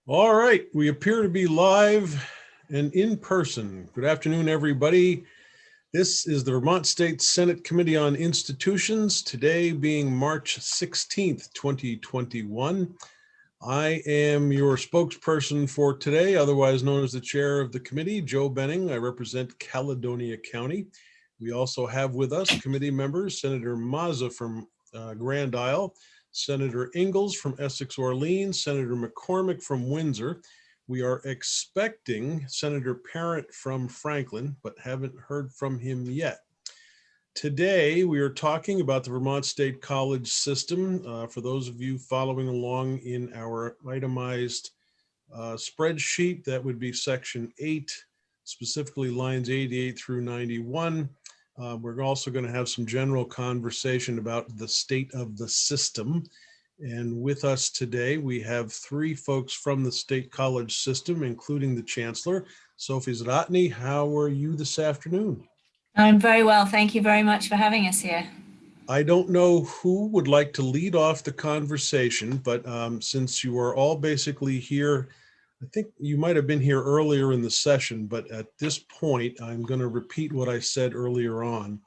All right, we appear to be live and in person. Good afternoon, everybody. This is the Vermont State Senate Committee on Institutions, today being March 16th, 2021. I am your spokesperson for today, otherwise known as the chair of the committee, Joe Benning. I represent Caledonia County. We also have with us committee members, Senator Mazza from Grand Isle, Senator Ingalls from Essex Orleans, Senator McCormick from Windsor. We are expecting Senator Parent from Franklin, but haven't heard from him yet. Today, we are talking about the Vermont State College system. For those of you following along in our itemized spreadsheet, that would be section 8, specifically lines 88 through 91. We're also going to have some general conversation about the state of the system. And with us today, we have 3 folks from the state college system, including the chancellor. Sophie Zdatny, how are you this afternoon? I'm very well. Thank you very much for having us here. I don't know who would like to lead off the conversation, but since you are all basically here, I think you might have been here earlier in the session, but at this point, I'm going to repeat what I said earlier on.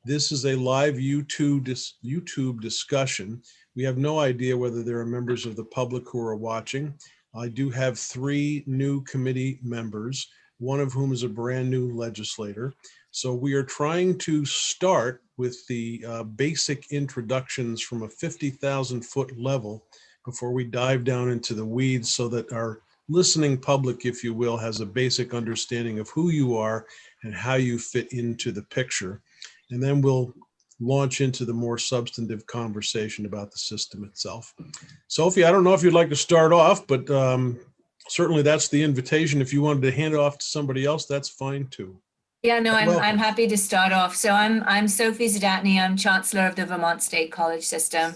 This is a live YouTube discussion. We have no idea whether there are members of the public who are watching. I do have 3 new committee members, one of whom is a brand new legislator. So we are trying to start with the basic introductions from a 50,000 foot level before we dive down into the weeds so that our listening public, if you will, has a basic understanding of who you are and how you fit into the picture. And then we'll launch into the more substantive conversation about the system itself. Sophie, I don't know if you'd like to start off, but certainly that's the invitation. If you wanted to hand it off to somebody else, that's fine too. Yeah, no, I'm happy to start off. So I'm Sophie Zdatny. I'm Chancellor of the Vermont State College System.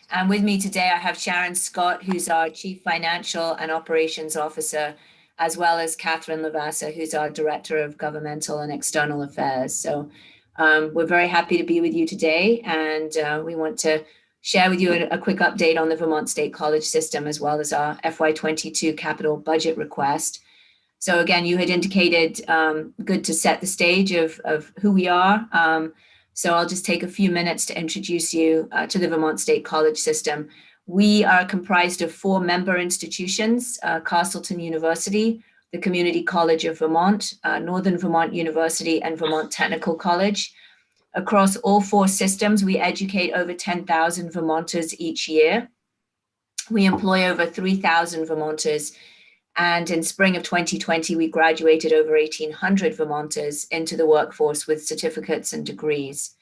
And with me today, I have Sharon Scott, who's our Chief Financial and Operations Officer, as well as Catherine Lavassa, who's our Director of Governmental and External Affairs. So we're very happy to be with you today. And we want to share with you a quick update on the Vermont State College System, as well as our FY22 capital budget request. So again, you had indicated good to set the stage of who we are. So I'll just take a few minutes to introduce you to the Vermont State College System. We are comprised of 4 member institutions: Castleton University, the Community College of Vermont, Northern Vermont University, and Vermont Technical College. Across all 4 systems, we educate over 10,000 Vermonters each year. We employ over 3,000 Vermonters. And in spring of 2020, we graduated over 1,800 Vermonters into the workforce with certificates and degrees.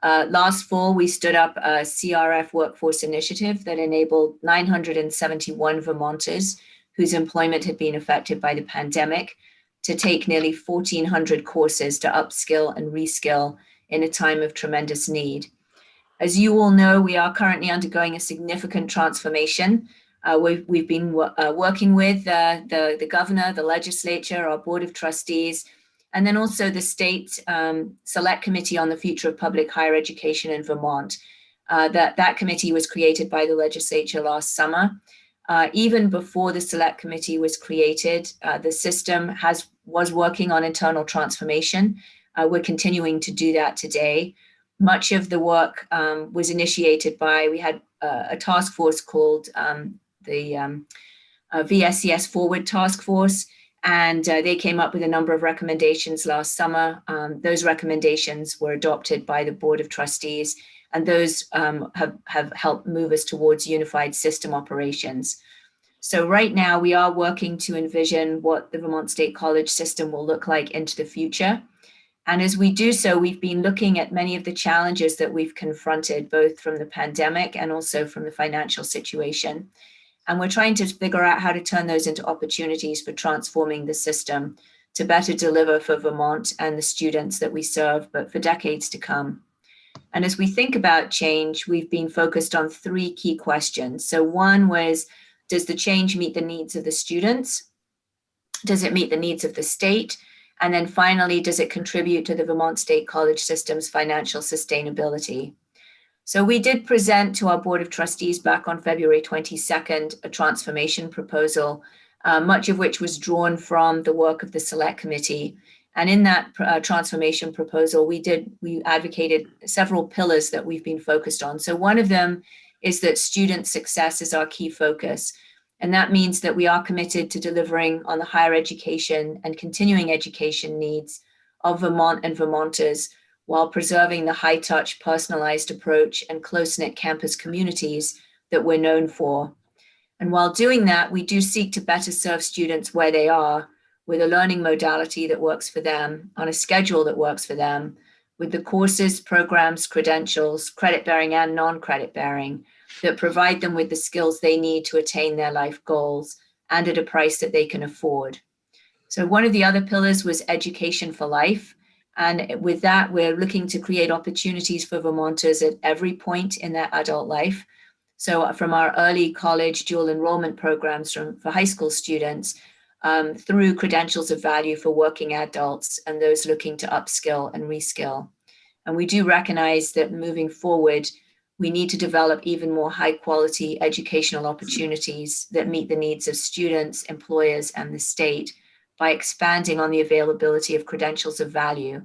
Last fall, we stood up a Crf Workforce Initiative that enabled 971 Vermonters whose employment had been affected by the pandemic to take nearly 1,400 courses to upskill and reskill in a time of tremendous need. As you all know, we are currently undergoing a significant transformation. We've been working with the governor, the legislature, our board of trustees, and then also the state select committee on the future of public higher education in Vermont. That committee was created by the legislature last summer. Even before the select committee was created, the system was working on internal transformation. We're continuing to do that today. Much of the work was initiated by, we had a task force called the VSCS Forward Task Force, and they came up with a number of recommendations last summer. Those recommendations were adopted by the Board of Trustees, and those have helped move us towards unified system operations. So right now we are working to envision what the Vermont State College system will look like into the future. And as we do so, we've been looking at many of the challenges that we've confronted, both from the pandemic and also from the financial situation. And we're trying to figure out how to turn those into opportunities for transforming the system to better deliver for Vermont and the students that we serve, but for decades to come. And as we think about change, we've been focused on 3 key questions. So one was, does the change meet the needs of the students? Does it meet the needs of the state? And then finally, does it contribute to the Vermont State College system's financial sustainability? So we did present to our Board of Trustees back on February 22nd a transformation proposal much of which was drawn from the work of the Select Committee. And in that transformation proposal, we advocated several pillars that we've been focused on. So one of them is that student success is our key focus. And that means that we are committed to delivering on the higher education and continuing education needs of Vermont and Vermonters, while preserving the high-touch, personalized approach and close-knit campus communities that we're known for. And while doing that, we do seek to better serve students where they are, with a learning modality that works for them, on a schedule that works for them, with the courses, programs, credentials, credit-bearing and non-credit-bearing, that provide them with the skills they need to attain their life goals, and at a price that they can afford. So one of the other pillars was education for life. And with that, we're looking to create opportunities for Vermonters at every point in their adult life. So from our early college dual enrollment programs for high school students, through credentials of value for working adults and those looking to upskill and reskill. And we do recognize that moving forward, we need to develop even more high quality educational opportunities that meet the needs of students, employers, and the state by expanding on the availability of credentials of value.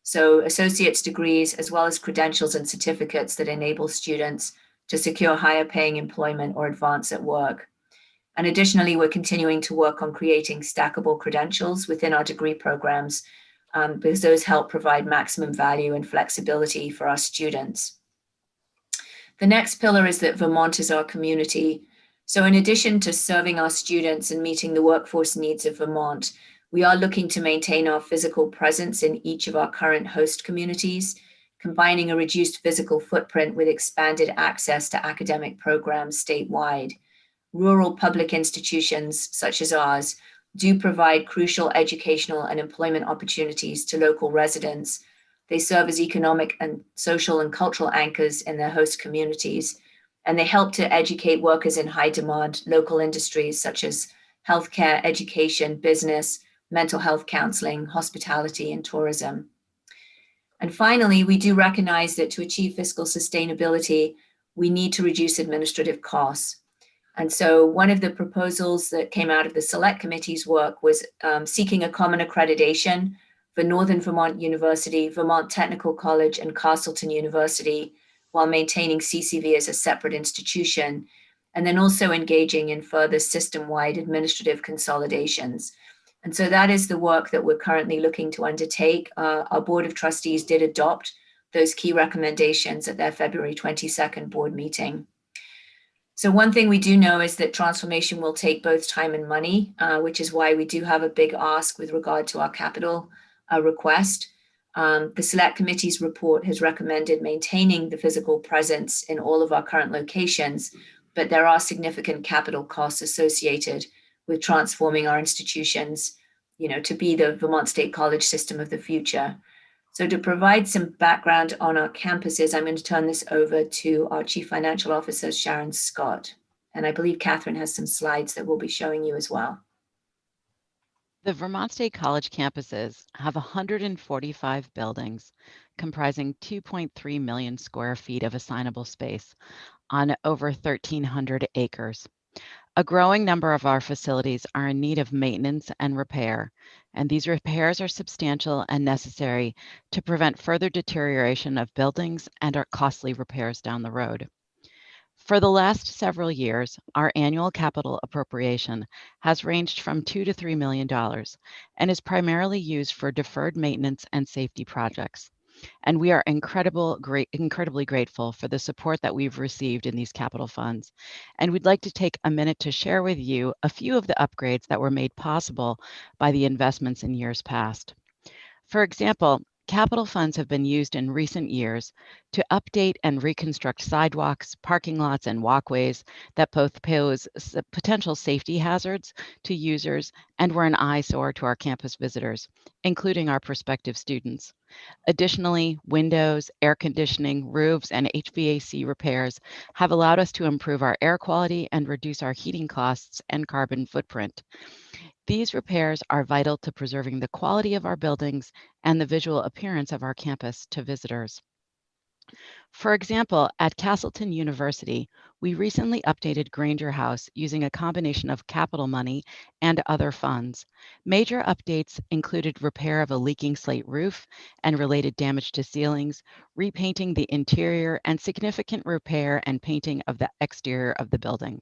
So associate's degrees, as well as credentials and certificates that enable students to secure higher paying employment or advance at work. And additionally, we're continuing to work on creating stackable credentials within our degree programs, because those help provide maximum value and flexibility for our students. The next pillar is that Vermont is our community. So in addition to serving our students and meeting the workforce needs of Vermont, we are looking to maintain our physical presence in each of our current host communities, combining a reduced physical footprint with expanded access to academic programs statewide. Rural public institutions such as ours do provide crucial educational and employment opportunities to local residents. They serve as economic and social and cultural anchors in their host communities, and they help to educate workers in high demand local industries such as healthcare, education, business, mental health counseling, hospitality, and tourism. And finally, we do recognize that to achieve fiscal sustainability, we need to reduce administrative costs. And so one of the proposals that came out of the Select Committee's work was seeking a common accreditation for Northern Vermont University, Vermont Technical College, and Castleton University, while maintaining CCV as a separate institution, and then also engaging in further system-wide administrative consolidations. And so that is the work that we're currently looking to undertake. Our Board of Trustees did adopt those key recommendations at their February 22nd board meeting. So one thing we do know is that transformation will take both time and money, which is why we do have a big ask with regard to our capital request. The Select Committee's report has recommended maintaining the physical presence in all of our current locations, but there are significant capital costs associated with transforming our institutions, to be the Vermont State College system of the future. So to provide some background on our campuses, I'm going to turn this over to our Chief Financial Officer, Sharon Scott. And I believe Catherine has some slides that we'll be showing you as well. The Vermont State College campuses have 145 buildings comprising 2.3 million square feet of assignable space on over 1,300 acres. A growing number of our facilities are in need of maintenance and repair, and these repairs are substantial and necessary to prevent further deterioration of buildings and our costly repairs down the road. For the last several years, our annual capital appropriation has ranged from $2 to $3 million and is primarily used for deferred maintenance and safety projects. And we are incredibly grateful for the support that we've received in these capital funds. And we'd like to take a minute to share with you a few of the upgrades that were made possible by the investments in years past. For example, capital funds have been used in recent years to update and reconstruct sidewalks, parking lots, and walkways that both pose potential safety hazards to users and were an eyesore to our campus visitors, including our prospective students. Additionally, windows, air conditioning, roofs, and HVAC repairs have allowed us to improve our air quality and reduce our heating costs and carbon footprint. These repairs are vital to preserving the quality of our buildings and the visual appearance of our campus to visitors. For example, at Castleton University, we recently updated Granger House using a combination of capital money and other funds. Major updates included repair of a leaking slate roof and related damage to ceilings, repainting the interior, and significant repair and painting of the exterior of the building.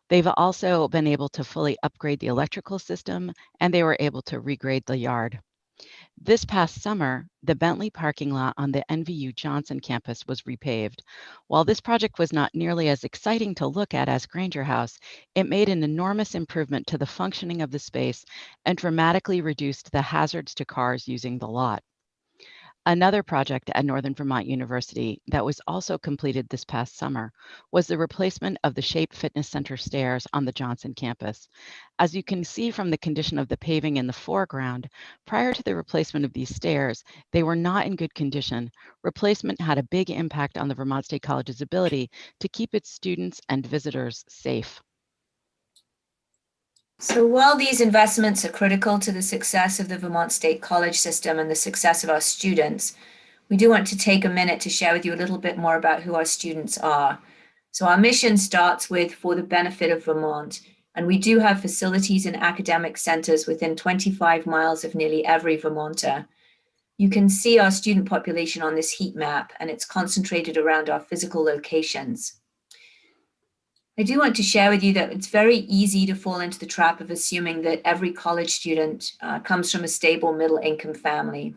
They've also been able to fully upgrade the electrical system, and they were able to regrade the yard. This past summer, the Bentley parking lot on the NVU Johnson campus was repaved. While this project was not nearly as exciting to look at as Granger House, it made an enormous improvement to the functioning of the space and dramatically reduced the hazards to cars using the lot. Another project at Northern Vermont University that was also completed this past summer was the replacement of the Shape Fitness Center stairs on the Johnson campus. As you can see from the condition of the paving in the foreground, prior to the replacement of these stairs, they were not in good condition. Replacement had a big impact on the Vermont State College's ability to keep its students and visitors safe. So while these investments are critical to the success of the Vermont State College system and the success of our students, we do want to take a minute to share with you a little bit more about who our students are. So our mission starts with for the benefit of Vermont, and we do have facilities and academic centers within 25 miles of nearly every Vermonter. You can see our student population on this heat map, and it's concentrated around our physical locations. I do want to share with you that it's very easy to fall into the trap of assuming that every college student comes from a stable middle-income family,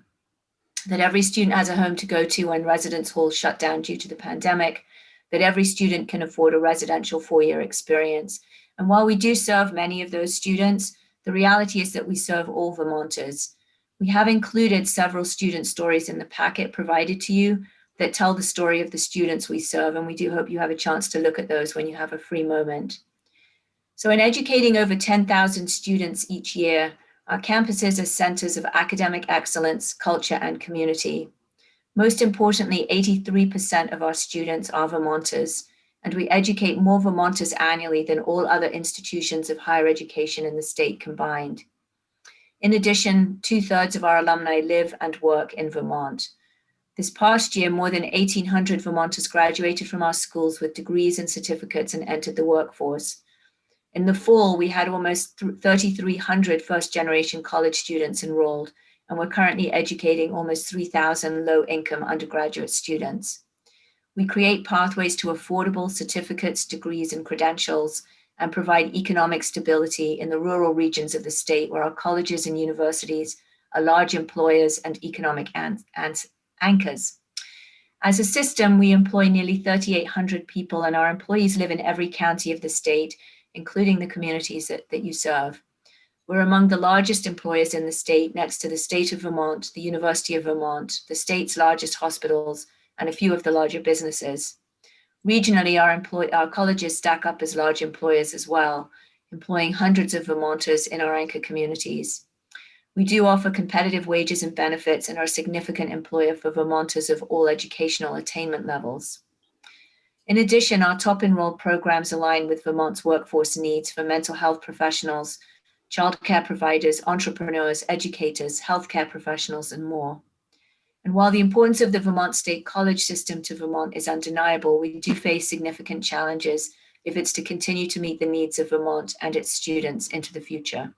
that every student has a home to go to when residence halls shut down due to the pandemic, that every student can afford a residential four-year experience. And while we do serve many of those students, the reality is that we serve all Vermonters. We have included several student stories in the packet provided to you that tell the story of the students we serve, and we do hope you have a chance to look at those when you have a free moment. So in educating over 10,000 students each year, our campuses are centers of academic excellence, culture, and community. Most importantly, 83% of our students are Vermonters, and we educate more Vermonters annually than all other institutions of higher education in the state combined. In addition, 2/3 of our alumni live and work in Vermont. This past year, more than 1,800 Vermonters graduated from our schools with degrees and certificates and entered the workforce. In the fall, we had almost 3,300 first-generation college students enrolled, and we're currently educating almost 3,000 low-income undergraduate students. We create pathways to affordable certificates, degrees, and credentials, and provide economic stability in the rural regions of the state where our colleges and universities are large employers and economic anchors. As a system, we employ nearly 3,800 people, and our employees live in every county of the state, including the communities that you serve. We're among the largest employers in the state, next to the state of Vermont, the University of Vermont, the state's largest hospitals, and a few of the larger businesses. Regionally, our colleges stack up as large employers as well, employing hundreds of Vermonters in our anchor communities. We do offer competitive wages and benefits and are a significant employer for Vermonters of all educational attainment levels. In addition, our top enrolled programs align with Vermont's workforce needs for mental health professionals, childcare providers, entrepreneurs, educators, healthcare professionals, and more. And while the importance of the Vermont State College system to Vermont is undeniable, we do face significant challenges if it's to continue to meet the needs of Vermont and its students into the future.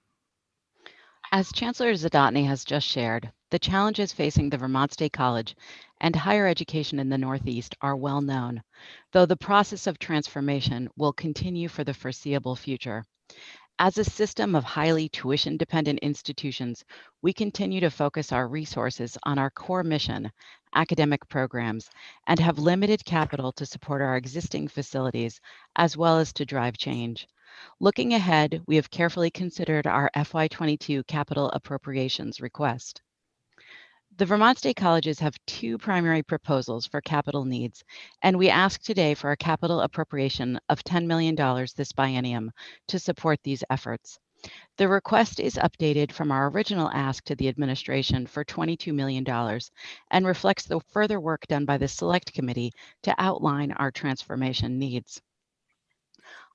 As Chancellor Zadatny has just shared, the challenges facing the Vermont State College and higher education in the Northeast are well known, though the process of transformation will continue for the foreseeable future. As a system of highly tuition-dependent institutions, we continue to focus our resources on our core mission, academic programs, and have limited capital to support our existing facilities, as well as to drive change. Looking ahead, we have carefully considered our FY22 capital appropriations request. The Vermont State Colleges have two primary proposals for capital needs, and we ask today for a capital appropriation of $10 million this biennium to support these efforts. The request is updated from our original ask to the administration for $22 million and reflects the further work done by the Select Committee to outline our transformation needs.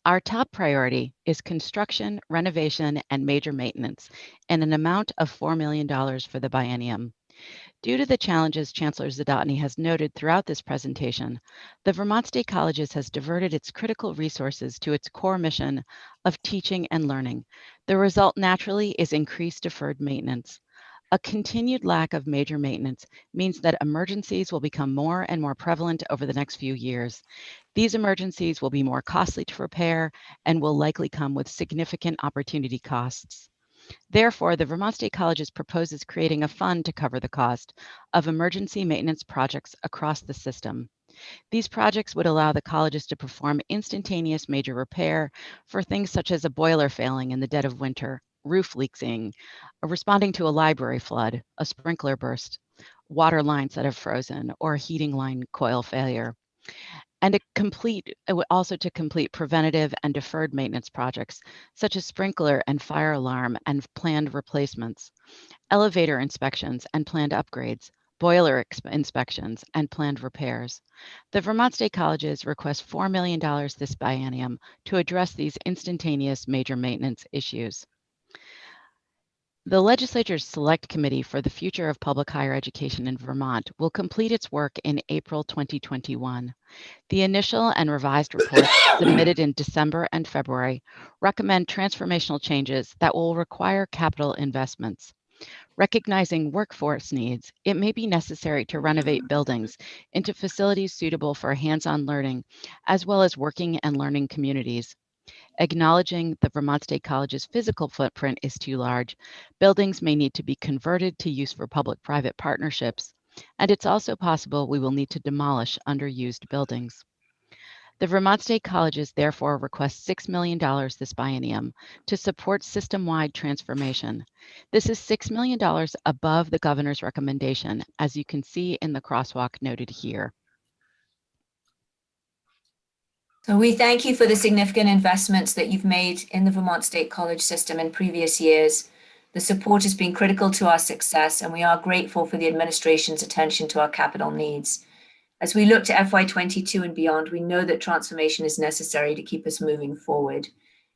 Our top priority is construction, renovation, and major maintenance in an amount of $4 million for the biennium. Due to the challenges Chancellor Zadatny has noted throughout this presentation, the Vermont State Colleges has diverted its critical resources to its core mission of teaching and learning. The result naturally is increased deferred maintenance. A continued lack of major maintenance means that emergencies will become more and more prevalent over the next few years. These emergencies will be more costly to repair and will likely come with significant opportunity costs. Therefore, the Vermont State Colleges proposes creating a fund to cover the cost of emergency maintenance projects across the system. These projects would allow the colleges to perform instantaneous major repair for things such as a boiler failing in the dead of winter, roof leaking, responding to a library flood, a sprinkler burst, water lines that have frozen, or a heating line coil failure. And also to complete preventative and deferred maintenance projects, such as sprinkler and fire alarm and planned replacements, elevator inspections and planned upgrades, boiler inspections and planned repairs. The Vermont State Colleges request $4 million this biennium to address these instantaneous major maintenance issues. The legislature's Select Committee for the Future of Public Higher Education in Vermont will complete its work in April 2021. The initial and revised reports submitted in December and February recommend transformational changes that will require capital investments. Recognizing workforce needs, it may be necessary to renovate buildings into facilities suitable for hands-on learning, as well as working and learning communities. Acknowledging the Vermont State College's physical footprint is too large, buildings may need to be converted to use for public-private partnerships, and it's also possible we will need to demolish underused buildings. The Vermont State Colleges therefore request $6 million this biennium to support system-wide transformation. This is $6 million above the governor's recommendation, as you can see in the crosswalk noted here. So we thank you for the significant investments that you've made in the Vermont State College system in previous years. The support has been critical to our success, and we are grateful for the administration's attention to our capital needs. As we look to FY22 and beyond, we know that transformation is necessary to keep us moving forward.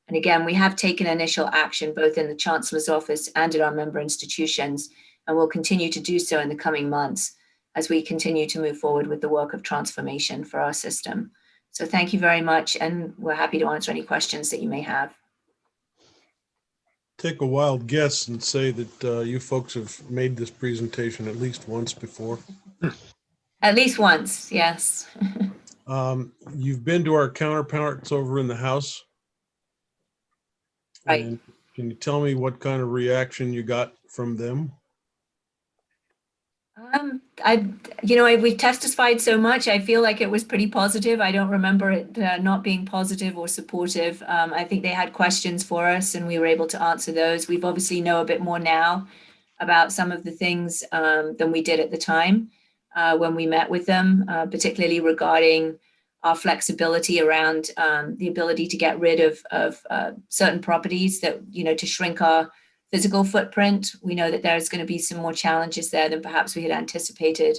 And again, we have taken initial action both in the Chancellor's office and at our member institutions, and will continue to do so in the coming months as we continue to move forward with the work of transformation for our system. So thank you very much, and we're happy to answer any questions that you may have. Take a wild guess and say that you folks have made this presentation at least once before. At least once, yes. You've been to our counterparts over in the House. Right. And can you tell me what kind of reaction you got from them? We've testified so much. I feel like it was pretty positive. I don't remember it not being positive or supportive. I think they had questions for us and we were able to answer those. We've obviously know a bit more now about some of the things than we did at the time when we met with them, particularly regarding our flexibility around the ability to get rid of certain properties that, to shrink our physical footprint. We know that there's going to be some more challenges there than perhaps we had anticipated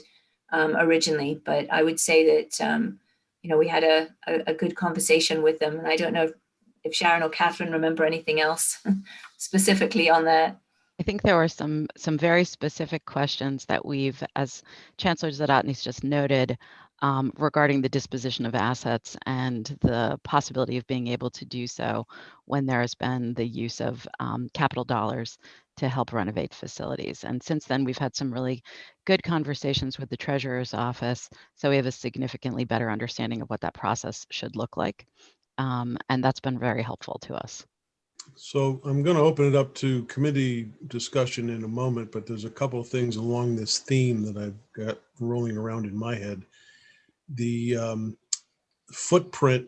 originally. But I would say that, we had a good conversation with them. And I don't know if Sharon or Catherine remember anything else specifically on that. I think there were some very specific questions that we've, as Chancellor Zadatny's just noted, regarding the disposition of assets and the possibility of being able to do so when there has been the use of capital dollars to help renovate facilities. And since then, we've had some really good conversations with the Treasurer's office, so we have a significantly better understanding of what that process should look like. And that's been very helpful to us. So I'm going to open it up to committee discussion in a moment, but there's a couple of things along this theme that I've got rolling around in my head. The footprint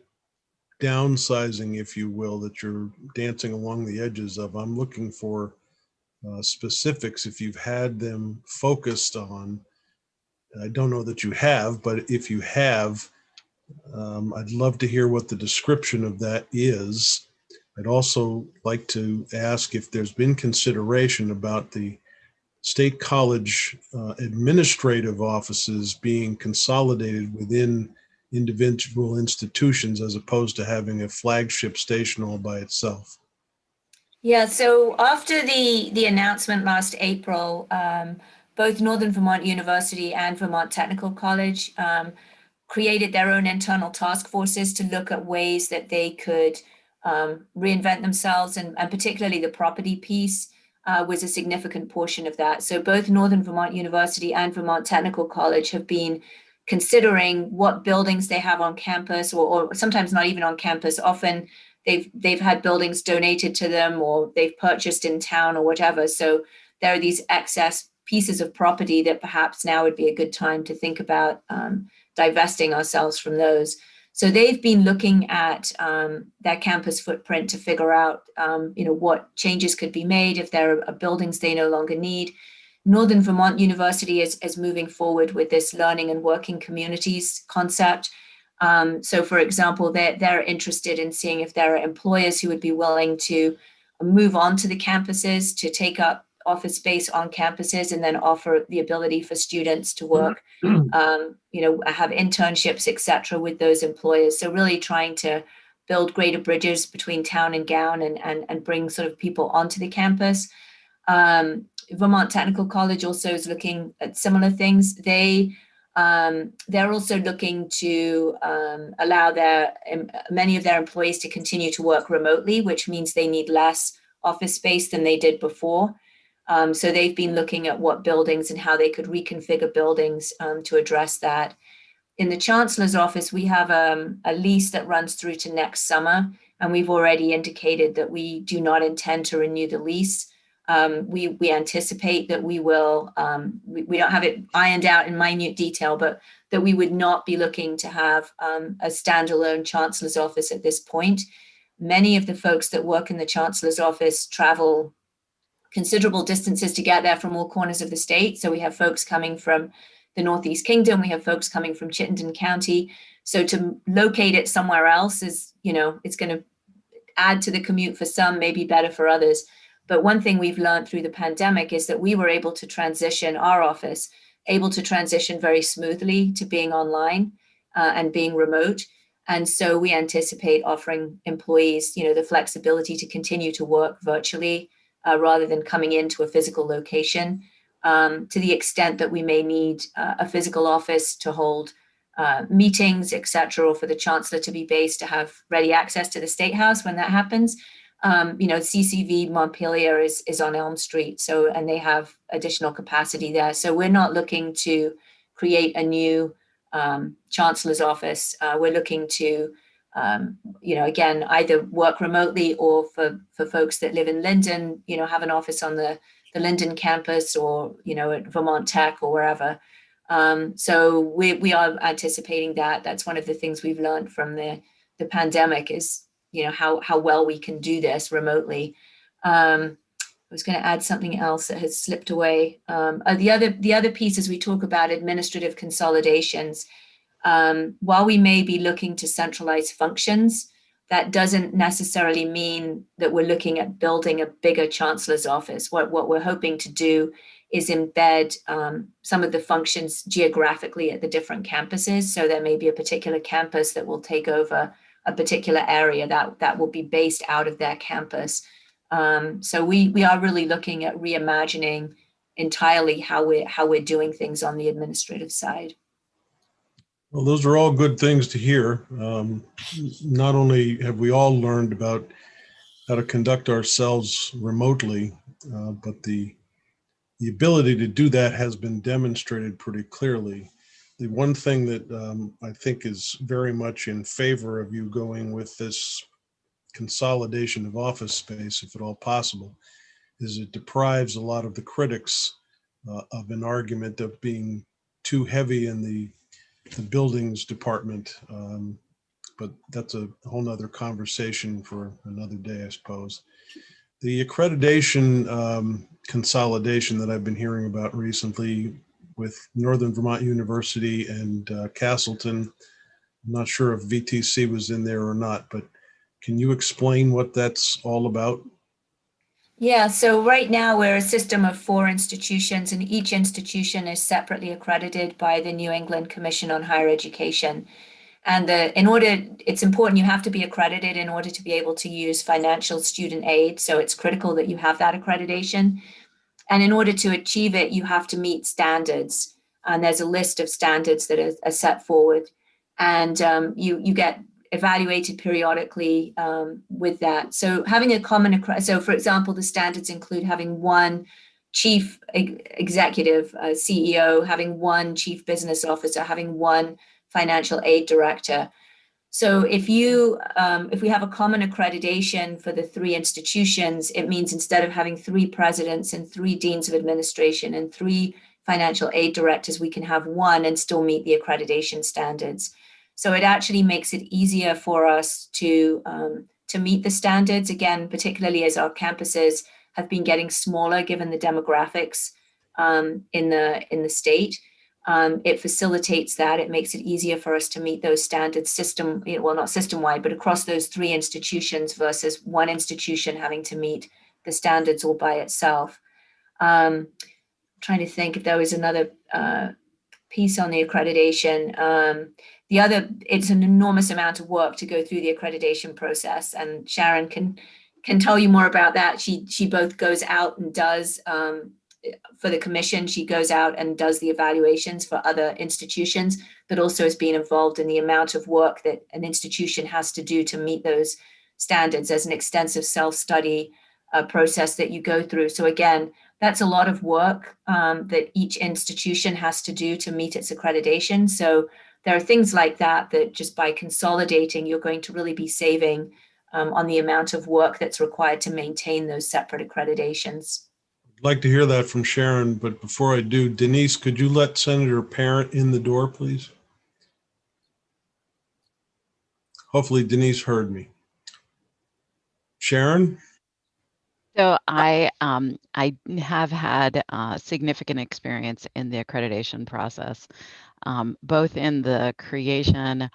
downsizing, if you will, that you're dancing along the edges of. I'm looking for specifics if you've had them focused on. I don't know that you have, but if you have, I'd love to hear what the description of that is. I'd also like to ask if there's been consideration about the state college administrative offices being consolidated within individual institutions as opposed to having a flagship station all by itself. Yeah, so after the announcement last April both Northern Vermont University and Vermont Technical College created their own internal task forces to look at ways that they could reinvent themselves, and particularly the property piece was a significant portion of that. So both Northern Vermont University and Vermont Technical College have been considering what buildings they have on campus, or sometimes not even on campus. Often they've had buildings donated to them, or they've purchased in town or whatever. So there are these excess pieces of property that perhaps now would be a good time to think about divesting ourselves from those. So they've been looking at their campus footprint to figure out, what changes could be made if there are buildings they no longer need. Northern Vermont University is moving forward with this learning and working communities concept. So for example, they're interested in seeing if there are employers who would be willing to move on to the campuses, to take up office space on campuses, and then offer the ability for students to work, have internships, et cetera, with those employers. So really trying to build greater bridges between town and gown, and bring sort of people onto the campus. Vermont Technical College also is looking at similar things. They're also looking to allow many of their employees to continue to work remotely, which means they need less office space than they did before. So they've been looking at what buildings and how they could reconfigure buildings to address that. In the Chancellor's office, we have a lease that runs through to next summer, and we've already indicated that we do not intend to renew the lease. We anticipate that we will, we don't have it ironed out in minute detail, but that we would not be looking to have a standalone Chancellor's office at this point. Many of the folks that work in the Chancellor's office travel considerable distances to get there from all corners of the state. So we have folks coming from the Northeast Kingdom, we have folks coming from Chittenden County. So to locate it somewhere else is, it's going to add to the commute for some, maybe better for others. But one thing we've learned through the pandemic is that we were able to transition our office, very smoothly to being online and being remote. And so we anticipate offering employees, the flexibility to continue to work virtually rather than coming into a physical location, to the extent that we may need a physical office to hold meetings, et cetera, or for the Chancellor to be based to have ready access to the State House when that happens. CCV Montpelier is on Elm Street, and they have additional capacity there. So we're not looking to create a new Chancellor's office. We're looking to, again, either work remotely, or for folks that live in Linden, have an office on the Linden campus, or, at Vermont Tech or wherever. So we are anticipating that. That's one of the things we've learned from the pandemic is, how well we can do this remotely. I was going to add something else that has slipped away. The other piece is we talk about administrative consolidations. While we may be looking to centralize functions, that doesn't necessarily mean that we're looking at building a bigger Chancellor's office. What we're hoping to do is embed some of the functions geographically at the different campuses. So there may be a particular campus that will take over a particular area that will be based out of their campus. So we are really looking at reimagining entirely how we're doing things on the administrative side. Well, those are all good things to hear. Not only have we all learned about how to conduct ourselves remotely, but the ability to do that has been demonstrated pretty clearly. The one thing that I think is very much in favor of you going with this consolidation of office space, if at all possible, is it deprives a lot of the critics of an argument of being too heavy in the buildings department. But that's a whole nother conversation for another day, I suppose. The accreditation consolidation that I've been hearing about recently with Northern Vermont University and Castleton, I'm not sure if VTC was in there or not, but can you explain what that's all about? Yeah, so right now we're a system of 4 institutions, and each institution is separately accredited by the New England Commission on Higher Education. And it's important you have to be accredited in order to be able to use financial student aid. So it's critical that you have that accreditation. And in order to achieve it, you have to meet standards. And there's a list of standards that are set forward. And you get evaluated periodically with that. So having a common, so for example, the standards include having one chief executive, CEO, having one chief business officer, having one financial aid director. So if we have a common accreditation for the three institutions, it means instead of having three presidents and three deans of administration and three financial aid directors, we can have one and still meet the accreditation standards. So it actually makes it easier for us to meet the standards, again, particularly as our campuses have been getting smaller given the demographics in the state. It facilitates that. It makes it easier for us to meet those standards well, not system-wide, but across those three institutions versus one institution having to meet the standards all by itself. Trying to think if there was another piece on the accreditation. It's an enormous amount of work to go through the accreditation process, and Sharon can tell you more about that. She both goes out and does for the commission, she goes out and does the evaluations for other institutions, but also has been involved in the amount of work that an institution has to do to meet those standards. There's an extensive self-study process that you go through. So again, that's a lot of work that each institution has to do to meet its accreditation. So there are things like that just by consolidating, you're going to really be saving on the amount of work that's required to maintain those separate accreditations. I'd like to hear that from Sharon, but before I do, Denise, could you let Senator Parent in the door, please? Hopefully Denise heard me. Sharon? So I have had significant experience in the accreditation process, both in the creation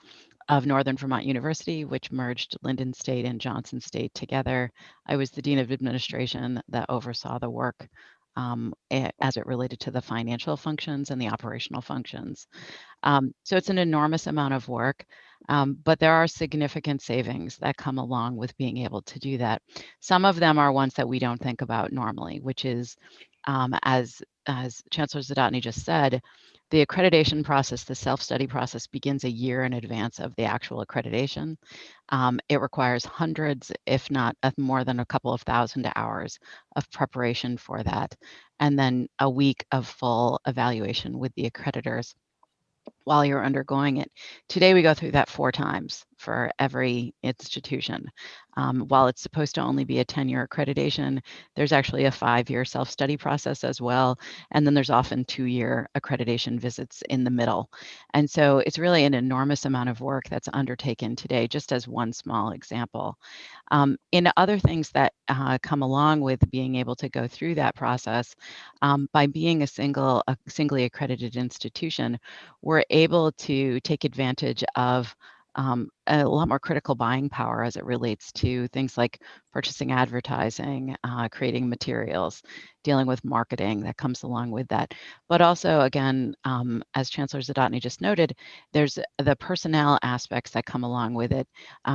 of Northern Vermont University, which merged Linden State and Johnson State together. I was the Dean of Administration that oversaw the work as it related to the financial functions and the operational functions. So it's an enormous amount of work, but there are significant savings that come along with being able to do that. Some of them are ones that we don't think about normally, which is, as Chancellor Zadatny just said, the accreditation process, the self-study process, begins a year in advance of the actual accreditation. It requires hundreds, if not more than a couple of thousand hours of preparation for that, and then a week of full evaluation with the accreditors while you're undergoing it. Today, we go through that 4 times for every institution. While it's supposed to only be a 10-year accreditation, there's actually a 5-year self-study process as well. And then there's often 2-year accreditation visits in the middle. And so it's really an enormous amount of work that's undertaken today, just as one small example. In other things that come along with being able to go through that process, by being a singly accredited institution, we're able to take advantage of a lot more critical buying power as it relates to things like purchasing advertising, creating materials, dealing with marketing that comes along with that. But also, again, as Chancellor Zadatny just noted, there's the personnel aspects that come along with it.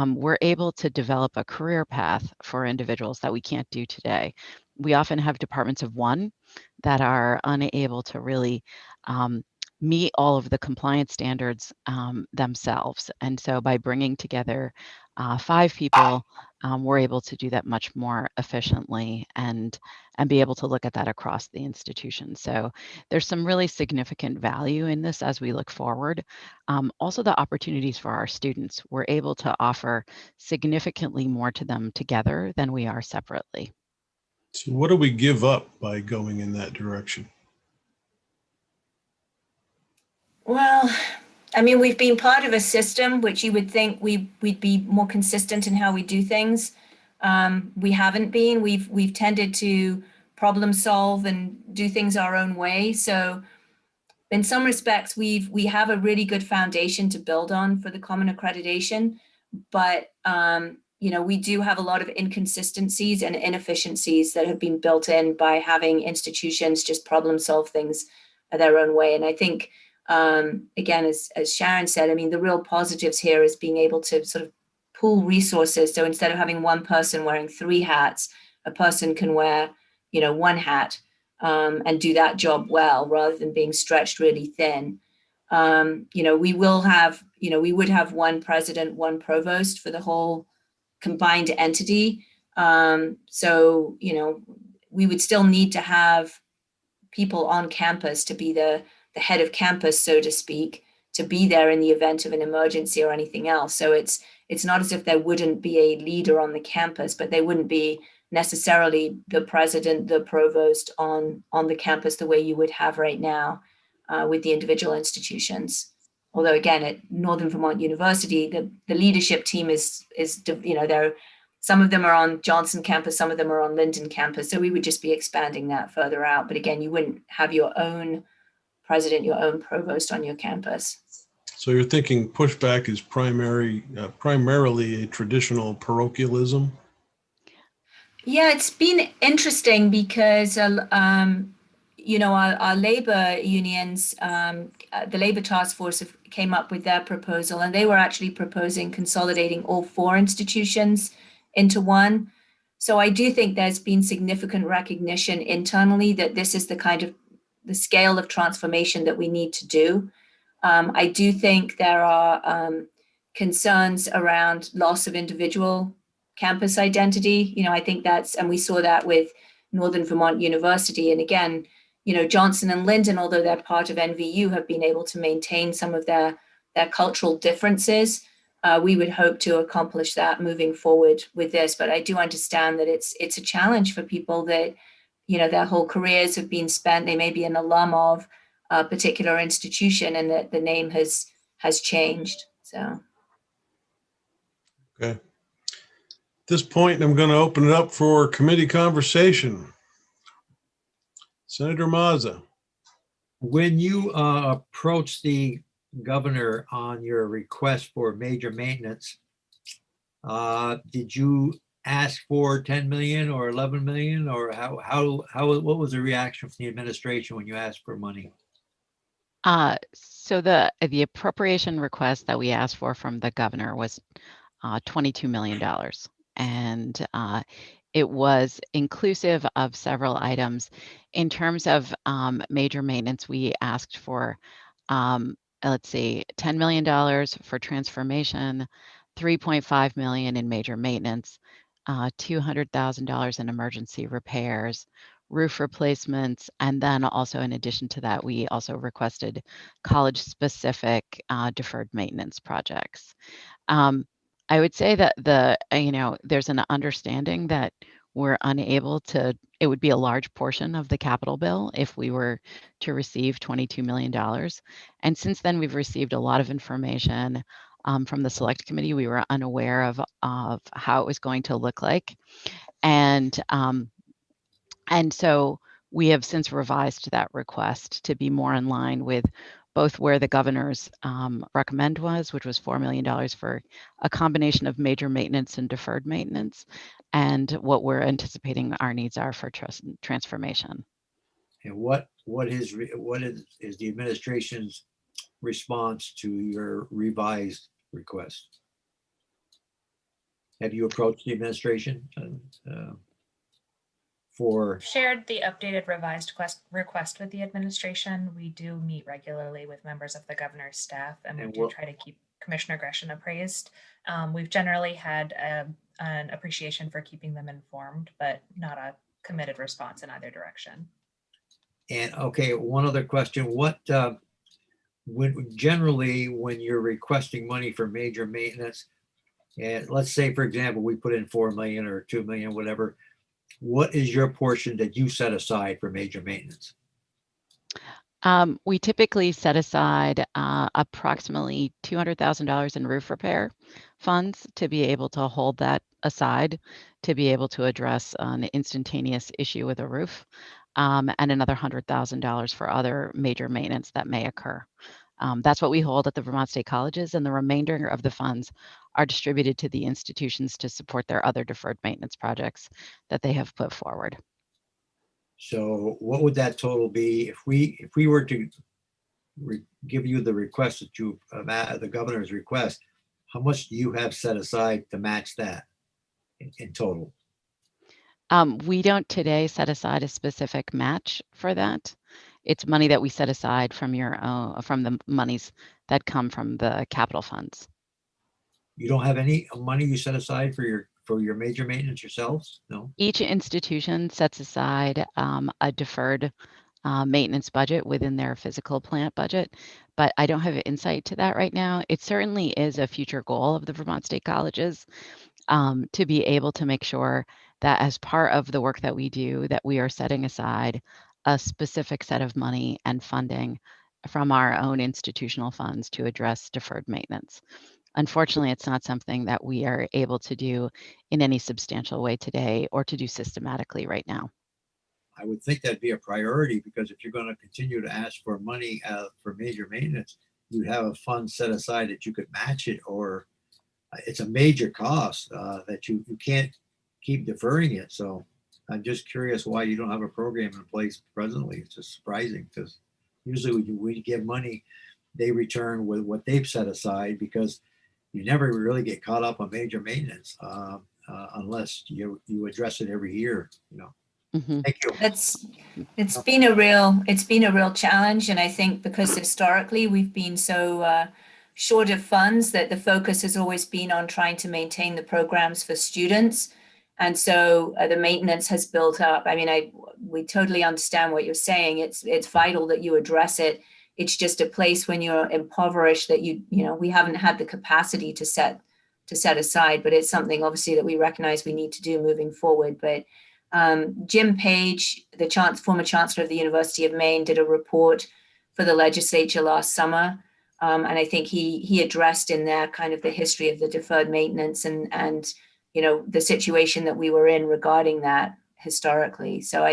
We're able to develop a career path for individuals that we can't do today. We often have departments of one that are unable to really meet all of the compliance standards themselves. And so by bringing together 5 people, we're able to do that much more efficiently and be able to look at that across the institution. So there's some really significant value in this as we look forward. Also, the opportunities for our students, we're able to offer significantly more to them together than we are separately. So what do we give up by going in that direction? Well, I mean, we've been part of a system which you would think we'd be more consistent in how we do things. We haven't been. We've tended to problem solve and do things our own way. So in some respects, we have a really good foundation to build on for the common accreditation, but we do have a lot of inconsistencies and inefficiencies that have been built in by having institutions just problem solve things their own way. And I think again, as Sharon said, I mean, the real positives here is being able to sort of pool resources. So instead of having one person wearing 3 hats, a person can wear, 1 hat and do that job well rather than being stretched really thin. We would have one president, one provost for the whole combined entity. We would still need to have people on campus to be the head of campus, so to speak, to be there in the event of an emergency or anything else. So it's not as if there wouldn't be a leader on the campus, but they wouldn't be necessarily the president, the provost on the campus the way you would have right now with the individual institutions. Although again, at Northern Vermont University, the leadership team is some of them are on Johnson campus, some of them are on Linden campus. So we would just be expanding that further out. But again, you wouldn't have your own president, your own provost on your campus. So you're thinking pushback is primarily a traditional parochialism? Yeah, it's been interesting because, our labor unions, the labor task force came up with their proposal, and they were actually proposing consolidating all 4 institutions into one. So I do think there's been significant recognition internally that this is the scale of transformation that we need to do. I do think there are concerns around loss of individual campus identity. I think and we saw that with Northern Vermont University. And again, Johnson and Linden, although they're part of NVU, have been able to maintain some of their cultural differences. We would hope to accomplish that moving forward with this. But I do understand that it's a challenge for people that, their whole careers have been spent. They may be an alum of a particular institution and that the name has changed. So. Okay. At this point, I'm going to open it up for committee conversation. Senator Mazza. When you approached the governor on your request for major maintenance, did you ask for 10 million or 11 million, or what was the reaction from the administration when you asked for money? So the appropriation request that we asked for from the governor was $22 million. And it was inclusive of several items. In terms of major maintenance, we asked for, $10 million for transformation, $3.5 million in major maintenance, $200,000 in emergency repairs, roof replacements, and then also in addition to that, we also requested college-specific deferred maintenance projects. I would say that there's an understanding that we're unable to, it would be a large portion of the capital bill if we were to receive $22 million. And since then, we've received a lot of information from the select committee. We were unaware of how it was going to look like. And so we have since revised that request to be more in line with both where the governor's recommend was, which was $4 million for a combination of major maintenance and deferred maintenance, and what we're anticipating our needs are for transformation. And what is the administration's response to your revised request? Have you approached the administration for? Shared the updated revised request with the administration. We do meet regularly with members of the governor's staff, and we do try to keep Commissioner Gresham appraised. We've generally had an appreciation for keeping them informed, but not a committed response in either direction. And okay, one other question: generally when you're requesting money for major maintenance, and let's say, for example, we put in 4 million or 2 million, whatever, what is your portion that you set aside for major maintenance? We typically set aside approximately $200,000 in roof repair funds to be able to hold that aside, to be able to address an instantaneous issue with a roof, and another $100,000 for other major maintenance that may occur. That's what we hold at the Vermont State Colleges, and the remainder of the funds are distributed to the institutions to support their other deferred maintenance projects that they have put forward. So what would that total be if we were to give you the request that you, the governor's request? How much do you have set aside to match that in total? We don't today set aside a specific match for that. It's money that we set aside from from the monies that come from the capital funds. You don't have any money you set aside for your major maintenance yourselves? No? Each institution sets aside a deferred maintenance budget within their physical plant budget, but I don't have insight to that right now. It certainly is a future goal of the Vermont State Colleges to be able to make sure that as part of the work that we do, that we are setting aside a specific set of money and funding from our own institutional funds to address deferred maintenance. Unfortunately, it's not something that we are able to do in any substantial way today or to do systematically right now. I would think that'd be a priority, because if you're going to continue to ask for money for major maintenance, you have a fund set aside that you could match it, or it's a major cost that you can't keep deferring it. So I'm just curious why you don't have a program in place presently. It's just surprising, because usually when we give money, they return with what they've set aside, because you never really get caught up on major maintenance unless you address it every year, you know. Mhm. Thank you. It's been a real challenge, and I think because historically we've been so short of funds that the focus has always been on trying to maintain the programs for students, and so the maintenance has built up. I mean, we totally understand what you're saying. It's vital that you address it. It's just a place when you're impoverished that you know we haven't had the capacity to set aside, but it's something obviously that we recognize we need to do moving forward. But Jim Page, the former chancellor of the University of Maine, did a report for the legislature last summer. And I think he addressed in there kind of the history of the deferred maintenance and you know, the situation that we were in regarding that historically. So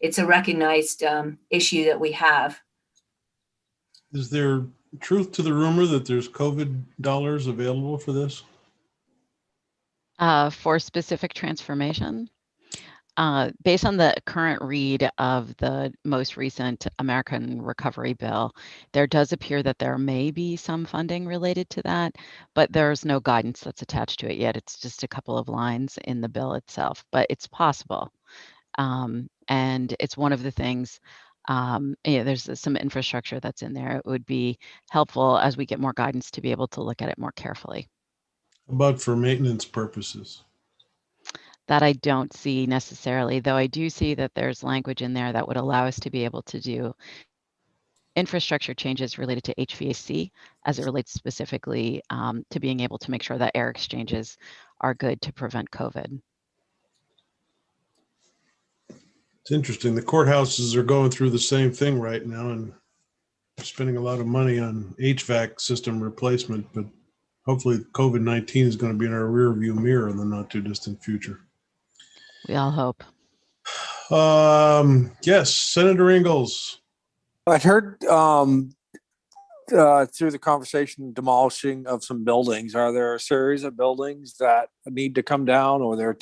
it's a recognized issue that we have. Is there truth to the rumor that there's COVID dollars available for this? For specific transformation, based on the current read of the most recent American Recovery Bill, there does appear that there may be some funding related to that, but there's no guidance that's attached to it yet. It's just a couple of lines in the bill itself, but it's possible. And it's one of the things, there's some infrastructure that's in there. It would be helpful as we get more guidance to be able to look at it more carefully. How about for maintenance purposes? That I don't see necessarily, though I do see that there's language in there that would allow us to be able to do infrastructure changes related to HVAC as it relates specifically to being able to make sure that air exchanges are good to prevent COVID. It's interesting. The courthouses are going through the same thing right now and spending a lot of money on HVAC system replacement, but hopefully COVID-19 is going to be in our rear view mirror in the not too distant future. We all hope. Yes, Senator Ingalls. I'd heard through the conversation demolishing of some buildings. Are there a series of buildings that need to come down, or they're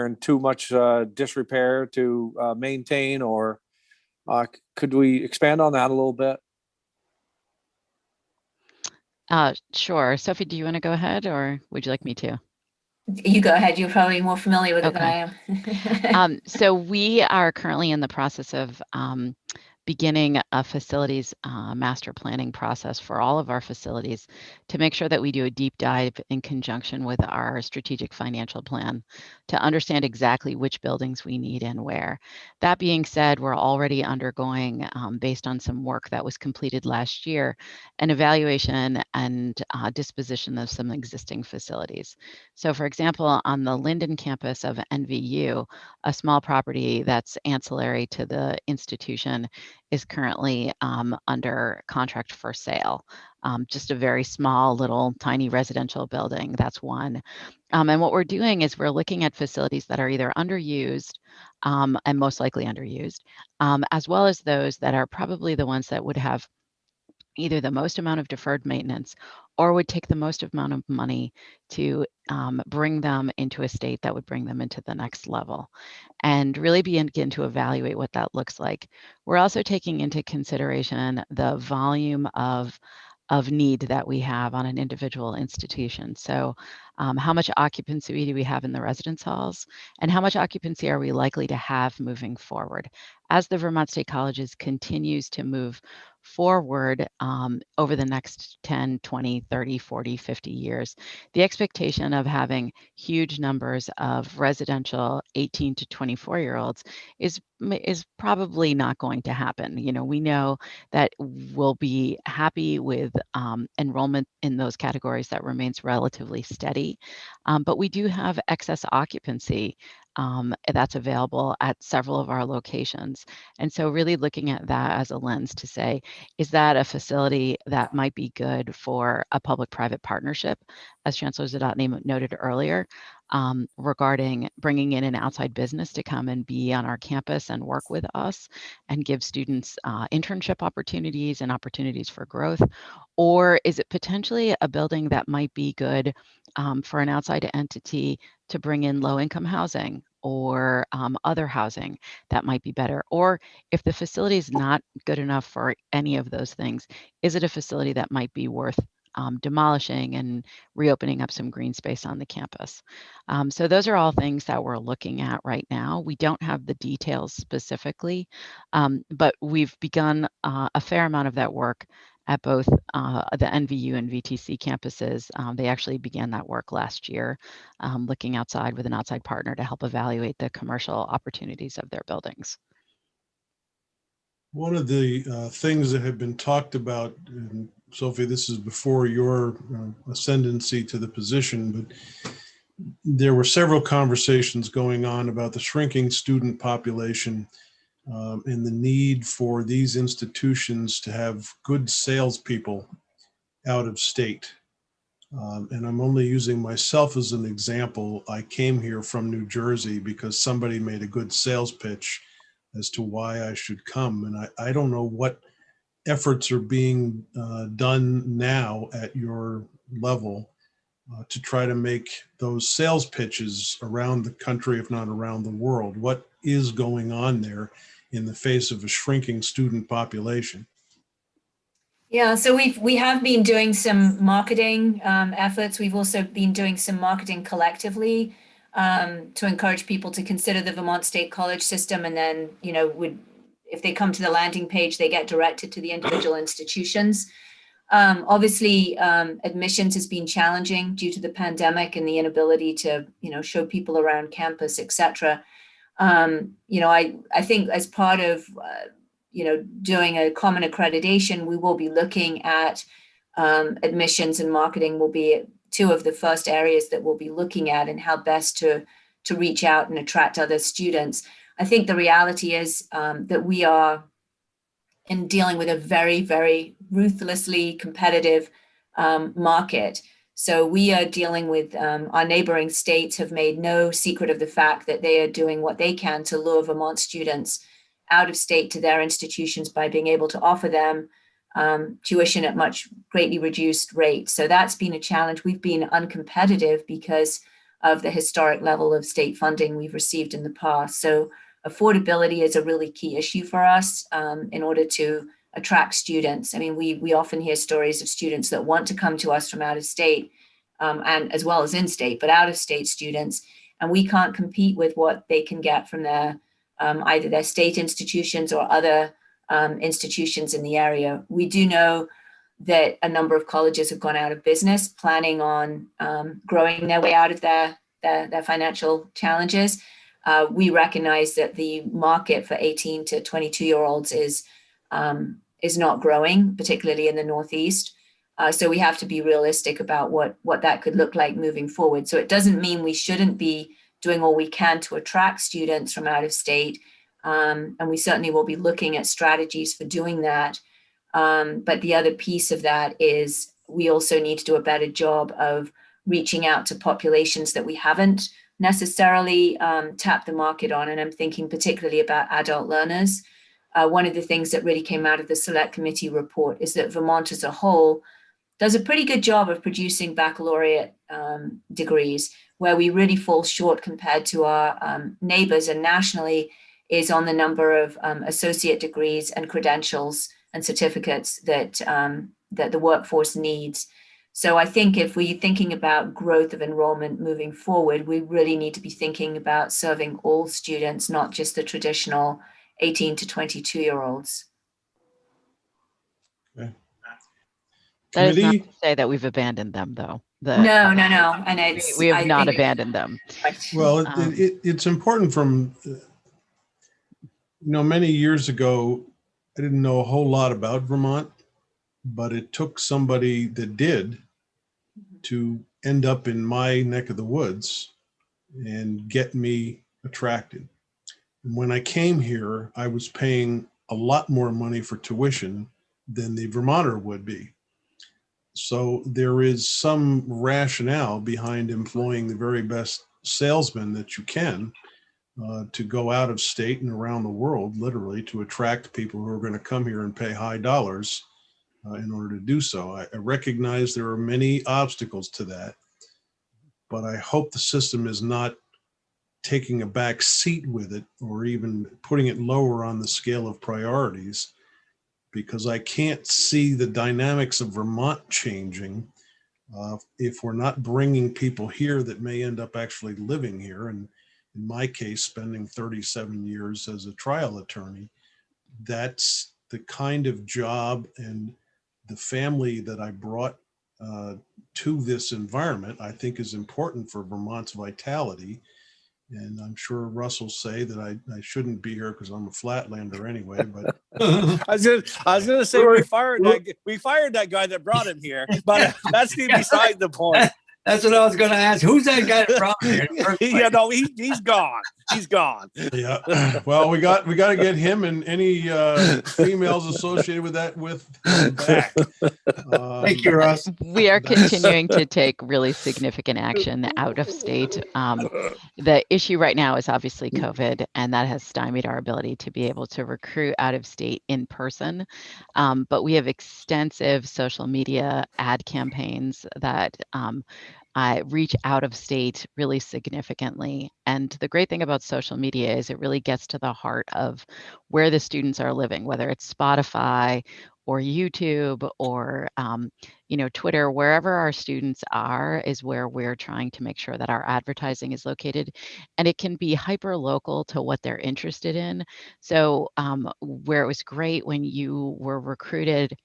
in too much disrepair to maintain, or could we expand on that a little bit? Sure. Sophie, do you want to go ahead, or would you like me to? You go ahead. You're probably more familiar with it than Okay. I am. So we are currently in the process of beginning a facilities master planning process for all of our facilities to make sure that we do a deep dive in conjunction with our strategic financial plan to understand exactly which buildings we need and where. That being said, we're already undergoing, based on some work that was completed last year, an evaluation and disposition of some existing facilities. So for example, on the Linden campus of NVU, a small property that's ancillary to the institution is currently under contract for sale. Just a very small, little, tiny residential building. That's one. And what we're doing is we're looking at facilities that are either underused and most likely underused, as well as those that are probably the ones that would have either the most amount of deferred maintenance or would take the most amount of money to bring them into a state that would bring them into the next level and really begin to evaluate what that looks like. We're also taking into consideration the volume of of need that we have on an individual institution. So how much occupancy do we have in the residence halls, and how much occupancy are we likely to have moving forward? As the Vermont State Colleges continues to move forward over the next 10, 20, 30, 40, 50 years, the expectation of having huge numbers of residential 18 to 24-year-olds is probably not going to happen. You know, we know that we'll be happy with enrollment in those categories that remains relatively steady, but we do have excess occupancy that's available at several of our locations. And so really looking at that as a lens to say, is that a facility that might be good for a public-private partnership, as Chancellor Zadatny noted earlier, regarding bringing in an outside business to come and be on our campus and work with us and give students internship opportunities and opportunities for growth? Or is it potentially a building that might be good for an outside entity to bring in low-income housing or other housing that might be better? Or if the facility is not good enough for any of those things, is it a facility that might be worth demolishing and reopening up some green space on the campus? So those are all things that we're looking at right now. We don't have the details specifically, but we've begun a fair amount of that work at both the NVU and VTC campuses. They actually began that work last year, looking outside with an outside partner to help evaluate the commercial opportunities of their buildings. One of the things that have been talked about, and Sophie, this is before your ascendancy to the position, but there were several conversations going on about the shrinking student population and the need for these institutions to have good salespeople out of state. And I'm only using myself as an example. I came here from New Jersey because somebody made a good sales pitch as to why I should come. And I don't know what efforts are being done now at your level to try to make those sales pitches around the country, if not around the world. What is going on there in the face of a shrinking student population? Yeah, so we have been doing some marketing efforts. We've also been doing some marketing collectively to encourage people to consider the Vermont State College system, and then, you know, if they come to the landing page, they get directed to the individual institutions. Obviously, admissions has been challenging due to the pandemic and the inability to, you know, show people around campus, et cetera. You know, I think as part of you know, doing a common accreditation, we will be looking at admissions, and marketing will be two of the first areas that we'll be looking at, and how best to reach out and attract other students. I think the reality is that we are in dealing with a very, very ruthlessly competitive market. So we are dealing with our neighboring states have made no secret of the fact that they are doing what they can to lure Vermont students out of state to their institutions by being able to offer them tuition at much greatly reduced rates. So that's been a challenge. We've been uncompetitive because of the historic level of state funding we've received in the past. So affordability is a really key issue for us in order to attract students. I mean, we often hear stories of students that want to come to us from out of state, and as well as in-state, but out of state students, and we can't compete with what they can get from their either their state institutions or other institutions in the area. We do know that a number of colleges have gone out of business, planning on growing their way out of their financial challenges. We recognize that the market for 18 to 22-year-olds is not growing, particularly in the Northeast. So we have to be realistic about what that could look like moving forward. So it doesn't mean we shouldn't be doing all we can to attract students from out of state. And we certainly will be looking at strategies for doing that. But the other piece of that is we also need to do a better job of reaching out to populations that we haven't necessarily tapped the market on. And I'm thinking particularly about adult learners. One of the things that really came out of the Select Committee report is that Vermont as a whole does a pretty good job of producing baccalaureate degrees. Where we really fall short compared to our neighbors and nationally is on the number of associate degrees and credentials and certificates that that the workforce needs. So I think if we're thinking about growth of enrollment moving forward, we really need to be thinking about serving all students, not just the traditional 18 to 22-year-olds. Okay. That is not Committee, to say that we've abandoned them, though. No. And it's, We have not think- abandoned them. Right. well, Um, it's important from, many years ago, I didn't know a whole lot about Vermont, but it took somebody that did to end up in my neck of the woods and get me attracted. And when I came here, I was paying a lot more money for tuition than the Vermonter would be. So there is some rationale behind employing the very best salesman that you can to go out of state and around the world, literally, to attract people who are going to come here and pay high dollars in order to do so. I recognize there are many obstacles to that, but I hope the system is not taking a back seat with it or even putting it lower on the scale of priorities, because I can't see the dynamics of Vermont changing if we're not bringing people here that may end up actually living here. And in my case, spending 37 years as a trial attorney, that's the kind of job and the family that I brought to this environment, I think is important for Vermont's vitality. And I'm sure Russ will say that I shouldn't be here because I'm a flatlander anyway, but I was gonna say we fired that guy that brought him here, but that's beside the point. That's what I was going to ask. Who's that guy that brought me here in the first place? Yeah, no, he's gone. He's gone. yeah, well, we got to get him and any females associated with that with him back. Thank you, Russ. We are continuing to take really significant action out of state. The issue right now is obviously COVID, and that has stymied our ability to be able to recruit out of state in person. But we have extensive social media ad campaigns that reach out of state really significantly. And the great thing about social media is it really gets to the heart of where the students are living, whether it's Spotify or YouTube or Twitter. Wherever our students are is where we're trying to make sure that our advertising is located, and it can be hyper local to what they're interested in. So where it was great when you were recruited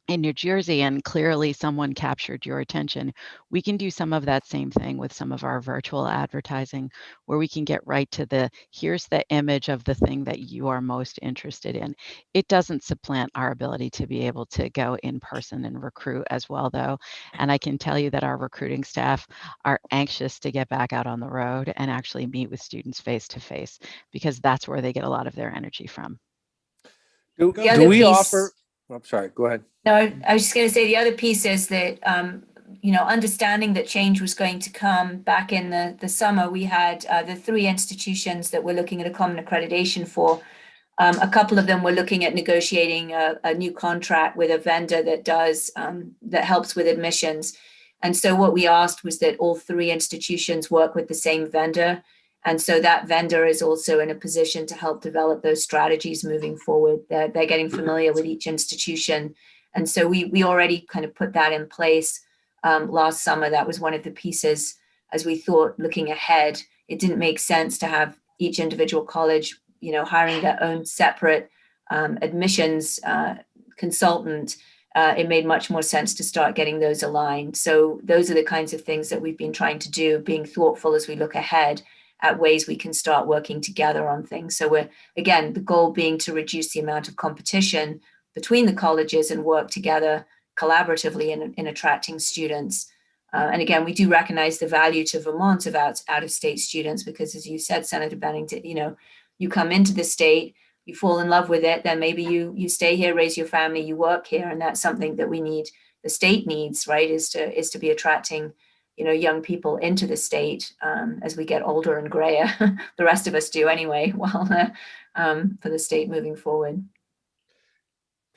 in New Jersey and clearly someone captured your attention, we can do some of that same thing with some of our virtual advertising, where we can get right to here's the image of the thing that you are most interested in. It doesn't supplant our ability to be able to go in person and recruit as well, though. And I can tell you that our recruiting staff are anxious to get back out on the road and actually meet with students face to face, because that's where they get a lot of their energy from. Do other we piece- offer? I'm sorry. Go ahead. No, I was just going to say the other piece is that, understanding that change was going to come back in the summer, we had the 3 institutions that we're looking at a common accreditation for. A couple of them were looking at negotiating a new contract with a vendor that helps with admissions. And so what we asked was that all 3 institutions work with the same vendor. And so that vendor is also in a position to help develop those strategies moving forward. They're getting familiar with each institution. And so we already kind of put that in place last summer. That was one of the pieces as we thought looking ahead. It didn't make sense to have each individual college, hiring their own separate admissions consultant. It made much more sense to start getting those aligned. So those are the kinds of things that we've been trying to do, being thoughtful as we look ahead at ways we can start working together on things. So we're, again, the goal being to reduce the amount of competition between the colleges and work together collaboratively in attracting students. And again, we do recognize the value to Vermont of out-of-state students, because as you said, Senator Bennington, you come into the state, you fall in love with it, then maybe you stay here, raise your family, you work here. And that's something that the state needs, right, is to be attracting young people into the state as we get older and grayer. The rest of us do anyway, for the state moving forward.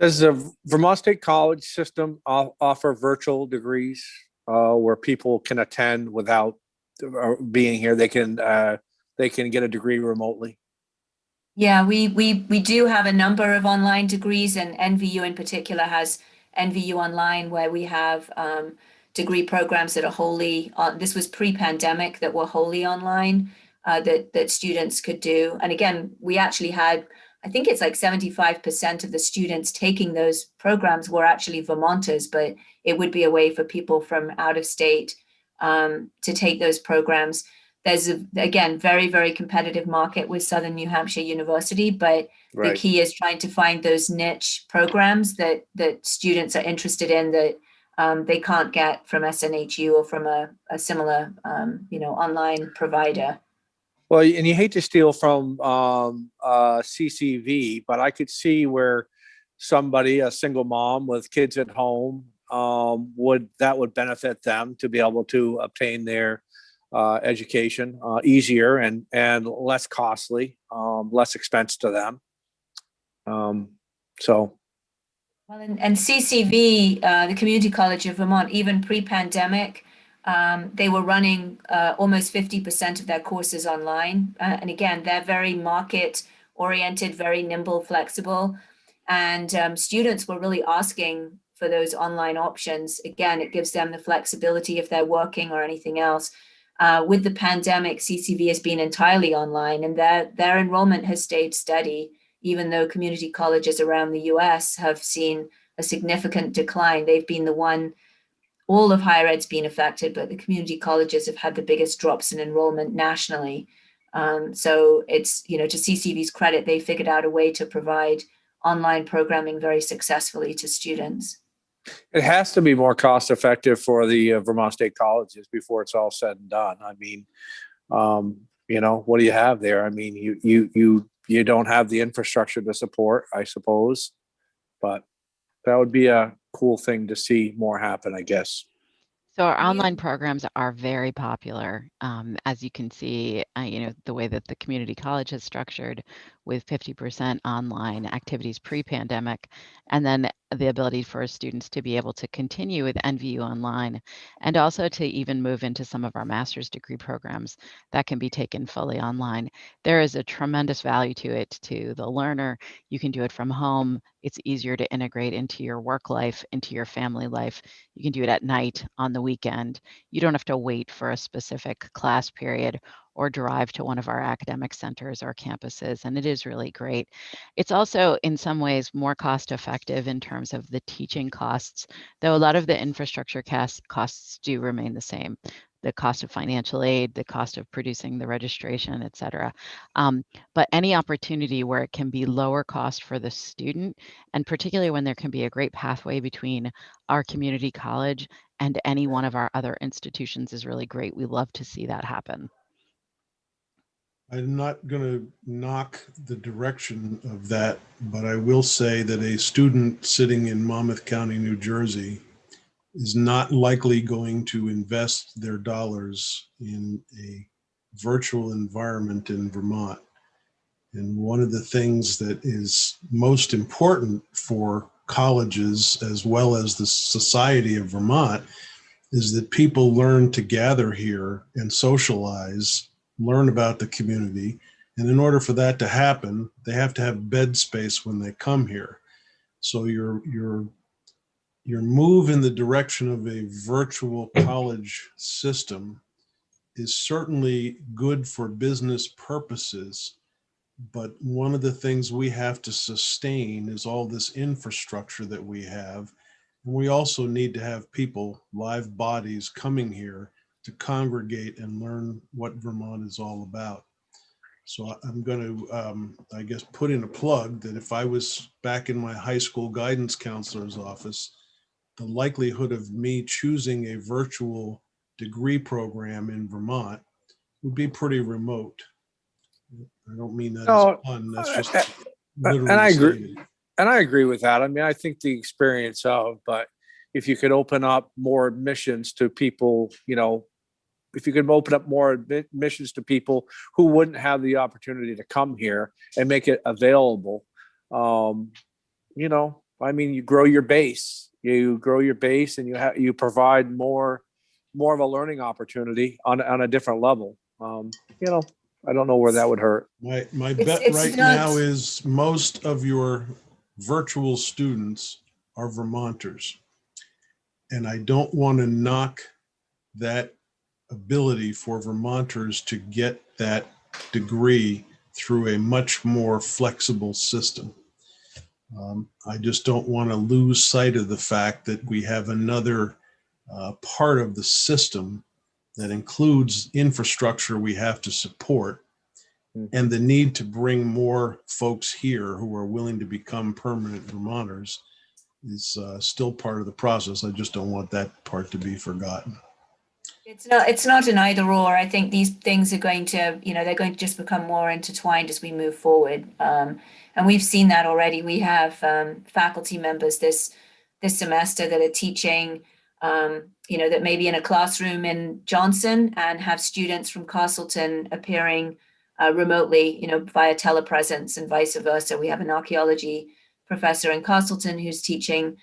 Does the Vermont State College system offer virtual degrees where people can attend without being here? They can get a degree remotely. Yeah, we do have a number of online degrees, and NVU in particular has NVU Online, where we have degree programs that are wholly on. This was pre-pandemic, that were wholly online, that students could do. And again, we actually had, I think it's like 75% of the students taking those programs were actually Vermonters, but it would be a way for people from out of state to take those programs. There's again, very, very competitive market with Southern New Hampshire University, but the key is trying to find those niche programs that students are interested in, that they can't get from SNHU or from a similar, online provider. Well, and you hate to steal from CCV, but I could see where somebody, a single mom with kids at home, would benefit them to be able to obtain their education easier and less costly, less expense to them. Well, and CCV, the Community College of Vermont, even pre-pandemic, they were running almost 50% of their courses online. And again, they're very market oriented, very nimble, flexible. And students were really asking for those online options. Again, it gives them the flexibility if they're working or anything else. With the pandemic, CCV has been entirely online, and their enrollment has stayed steady, even though community colleges around the US have seen a significant decline. They've been the one, all of higher ed's been affected, but the community colleges have had the biggest drops in enrollment nationally. So it's, to CCV's credit, they figured out a way to provide online programming very successfully to students. It has to be more cost effective for the Vermont State colleges before it's all said and done. I mean, what do you have there? I mean, you don't have the infrastructure to support, I suppose, but that would be a cool thing to see more happen, I guess. So our online programs are very popular. As you can see, the way that the community college is structured, with 50% online activities pre-pandemic, and then the ability for students to be able to continue with NVU Online, and also to even move into some of our master's degree programs that can be taken fully online. There is a tremendous value to it to the learner. You can do it from home. It's easier to integrate into your work life, into your family life. You can do it at night, on the weekend. You don't have to wait for a specific class period or drive to one of our academic centers or campuses, and it is really great. It's also in some ways more cost effective in terms of the teaching costs, though a lot of the infrastructure costs do remain the same. The cost of financial aid, the cost of producing the registration, et cetera. But any opportunity where it can be lower cost for the student, and particularly when there can be a great pathway between our community college and any one of our other institutions, is really great. We love to see that happen. I'm not going to knock the direction of that, but I will say that a student sitting in Monmouth County, New Jersey, is not likely going to invest their dollars in a virtual environment in Vermont. And one of the things that is most important for colleges, as well as the society of Vermont, is that people learn to gather here and socialize, learn about the community. And in order for that to happen, they have to have bed space when they come here. So your move in the direction of a virtual college system is certainly good for business purposes. But one of the things we have to sustain is all this infrastructure that we have. And we also need to have people, live bodies, coming here to congregate and learn what Vermont is all about. So I'm going to, I guess, put in a plug that if I was back in my high school guidance counselor's office, the likelihood of me choosing a virtual degree program in Vermont would be pretty remote. I don't mean that as fun. That's just literally and I agree. stated. And I agree with that. I mean, I think the experience of, but if you could open up more admissions to people, if you could open up more admissions to people who wouldn't have the opportunity to come here and make it available, I mean, you grow your base. You grow your base, and you provide more of a learning opportunity on a different level. I don't know where that would hurt. My bet right now is most of your virtual students are Vermonters. And I don't want to knock that ability for Vermonters to get that degree through a much more flexible system. I just don't want to lose sight of the fact that we have another part of the system that includes infrastructure we have to support, and the need to bring more folks here who are willing to become permanent Vermonters is still part of the process. I just don't want that part to be forgotten. It's not an either or. I think these things are going to, they're going to just become more intertwined as we move forward. And we've seen that already. We have faculty members this semester that are teaching, that may be in a classroom in Johnson and have students from Castleton appearing remotely, via telepresence and vice versa. We have an archaeology professor in Castleton who's teaching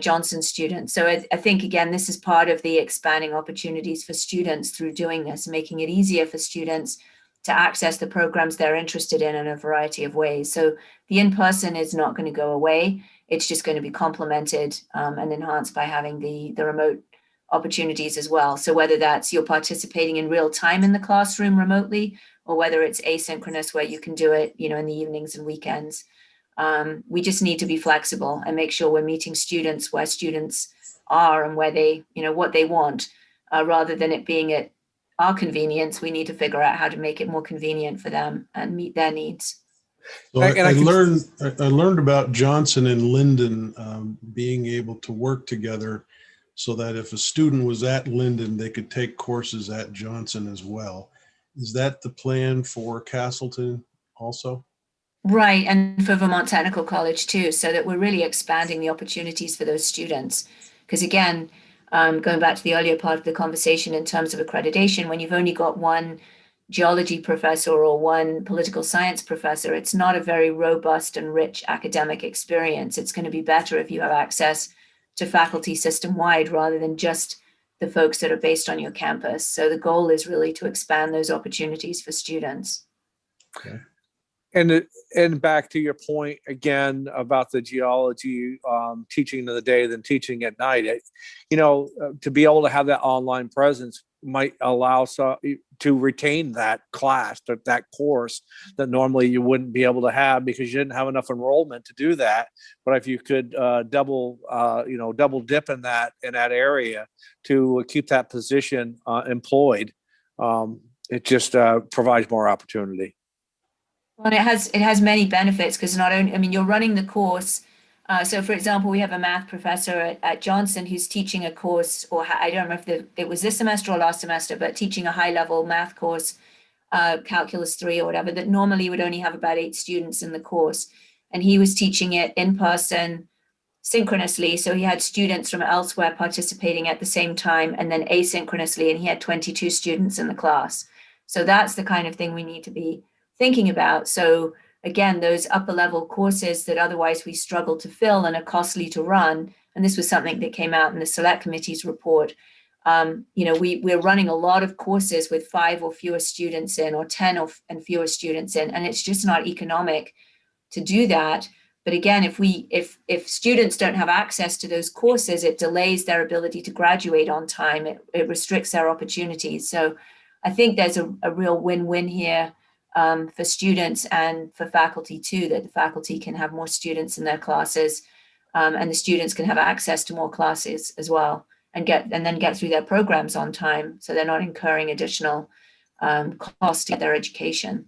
Johnson students. So I think, again, this is part of the expanding opportunities for students through doing this, making it easier for students to access the programs they're interested in a variety of ways. So the in-person is not going to go away. It's just going to be complemented and enhanced by having the remote opportunities as well. So whether that's you're participating in real time in the classroom remotely, or whether it's asynchronous where you can do it, in the evenings and weekends. We just need to be flexible and make sure we're meeting students where students are and where they, what they want, rather than it being at our convenience. We need to figure out how to make it more convenient for them and meet their needs. So I learned about Johnson and Linden being able to work together so that if a student was at Linden, they could take courses at Johnson as well. Is that the plan for Castleton also? Right, and for Vermont Technical College too, so that we're really expanding the opportunities for those students. Because again, going back to the earlier part of the conversation in terms of accreditation, when you've only got one geology professor or one political science professor, it's not a very robust and rich academic experience. It's going to be better if you have access to faculty system-wide rather than just the folks that are based on your campus. So the goal is really to expand those opportunities for students. Okay. And back to your point again about the geology teaching in the day than teaching at night, to be able to have that online presence might allow to retain that class, that course that normally you wouldn't be able to have because you didn't have enough enrollment to do that. But if you could double dip in that area to keep that position employed, it just provides more opportunity. Well, it has many benefits because not only, you're running the course. So, for example, we have a math professor at Johnson who's teaching a course, or I don't know if it was this semester or last semester, but teaching a high-level math course, Calculus 3 or whatever, that normally would only have about 8 students in the course. And he was teaching it in person, synchronously. So he had students from elsewhere participating at the same time, and then asynchronously, and he had 22 students in the class. So that's the kind of thing we need to be thinking about. So again, those upper level courses that otherwise we struggle to fill and are costly to run, and this was something that came out in the select committee's report. We're running a lot of courses with 5 or fewer students in, or 10 and fewer students in, and it's just not economic to do that. But again, if students don't have access to those courses, it delays their ability to graduate on time. It restricts their opportunities. So I think there's a real win-win here. For students and for faculty too, that the faculty can have more students in their classes, and the students can have access to more classes as well, and then get through their programs on time, so they're not incurring additional costs to get their education.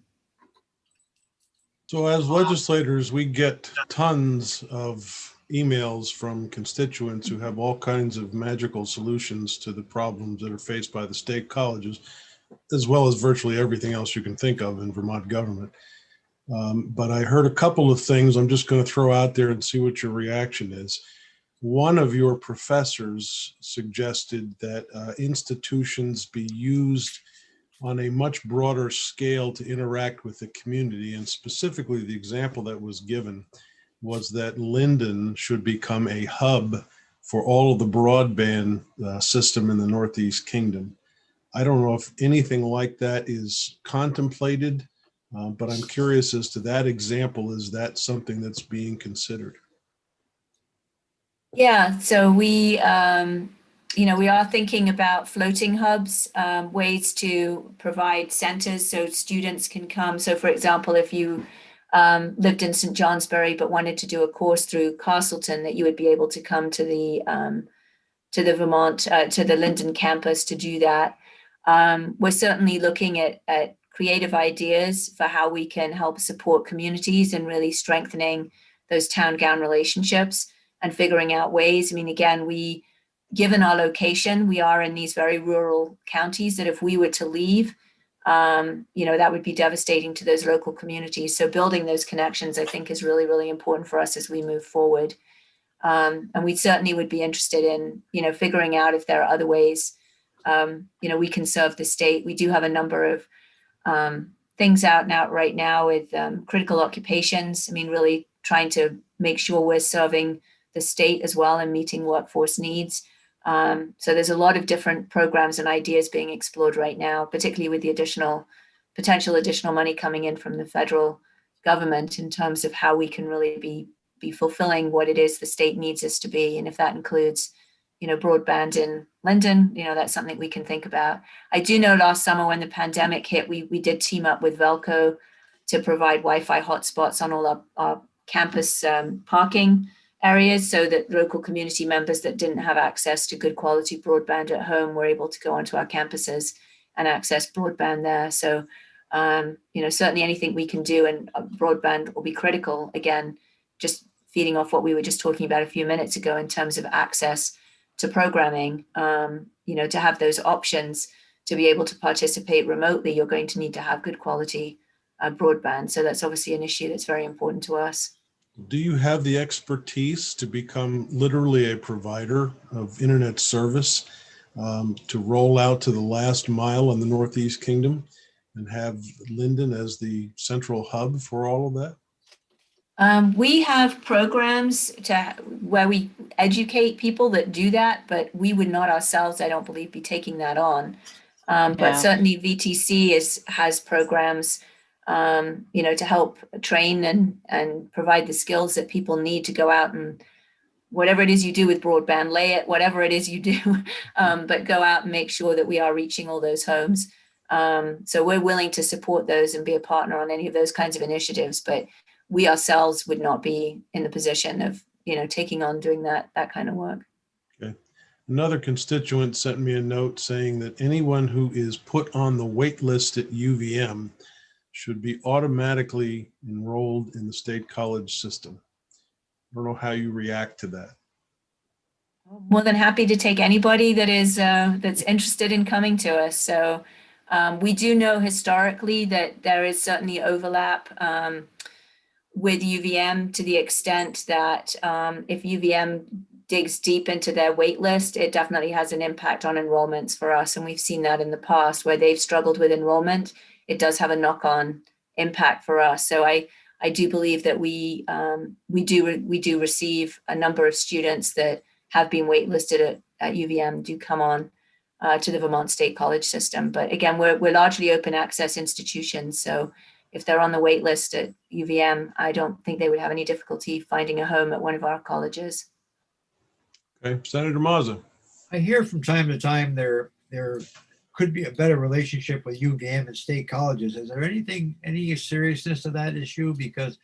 So as legislators, we get tons of emails from constituents who have all kinds of magical solutions to the problems that are faced by the state colleges, as well as virtually everything else you can think of in Vermont government. But I heard a couple of things I'm just going to throw out there and see what your reaction is. One of your professors suggested that institutions be used on a much broader scale to interact with the community. And specifically, the example that was given was that Linden should become a hub for all of the broadband system in the Northeast Kingdom. I don't know if anything like that is contemplated, but I'm curious as to that example. Is that something that's being considered? Yeah, so we, we are thinking about floating hubs, ways to provide centers so students can come. So for example, if you lived in St. Johnsbury but wanted to do a course through Castleton, that you would be able to come to the Vermont, to the Linden campus to do that. We're certainly looking at creative ideas for how we can help support communities and really strengthening those town-gown relationships and figuring out ways. I mean, again, given our location, we are in these very rural counties that if we were to leave, that would be devastating to those local communities. So building those connections, I think, is really, really important for us as we move forward. And we certainly would be interested in, figuring out if there are other ways, we can serve the state. We do have a number of things out now right now with critical occupations. I mean, really trying to make sure we're serving the state as well and meeting workforce needs. So there's a lot of different programs and ideas being explored right now, particularly with the potential additional money coming in from the federal government in terms of how we can really be fulfilling what it is the state needs us to be. And if that includes, broadband in Linden, that's something we can think about. I do know last summer when the pandemic hit, we did team up with Velco to provide Wi-Fi hotspots on all our campus parking areas so that local community members that didn't have access to good quality broadband at home were able to go onto our campuses and access broadband there. So, certainly anything we can do, and broadband will be critical. Again, just feeding off what we were just talking about a few minutes ago in terms of access to programming, to have those options to be able to participate remotely, you're going to need to have good quality broadband. So that's obviously an issue that's very important to us. Do you have the expertise to become literally a provider of internet service, to roll out to the last mile in the Northeast Kingdom and have Linden as the central hub for all of that? We have programs where we educate people that do that, but we would not ourselves, I don't believe, be taking that on. But Yeah. certainly VTC has programs, to help train and provide the skills that people need to go out and whatever it is you do with broadband, lay it, whatever it is you do, but go out and make sure that we are reaching all those homes. So we're willing to support those and be a partner on any of those kinds of initiatives, but we ourselves would not be in the position of, taking on doing that kind of work. Okay. Another constituent sent me a note saying that anyone who is put on the wait list at UVM should be automatically enrolled in the state college system. I don't know how you react to that. More than happy to take anybody that is that's interested in coming to us. So we do know historically that there is certainly overlap with UVM to the extent that if UVM digs deep into their wait list, it definitely has an impact on enrollments for us. And we've seen that in the past where they've struggled with enrollment. It does have a knock-on impact for us. So I do believe that we do receive a number of students that have been waitlisted at UVM do come on to the Vermont State College system. But again, we're largely open access institutions. So if they're on the wait list at UVM, I don't think they would have any difficulty finding a home at one of our colleges. Okay, Senator Mazza. I hear from time to time there could be a better relationship with UVM and state colleges. Is there any seriousness to that issue? Because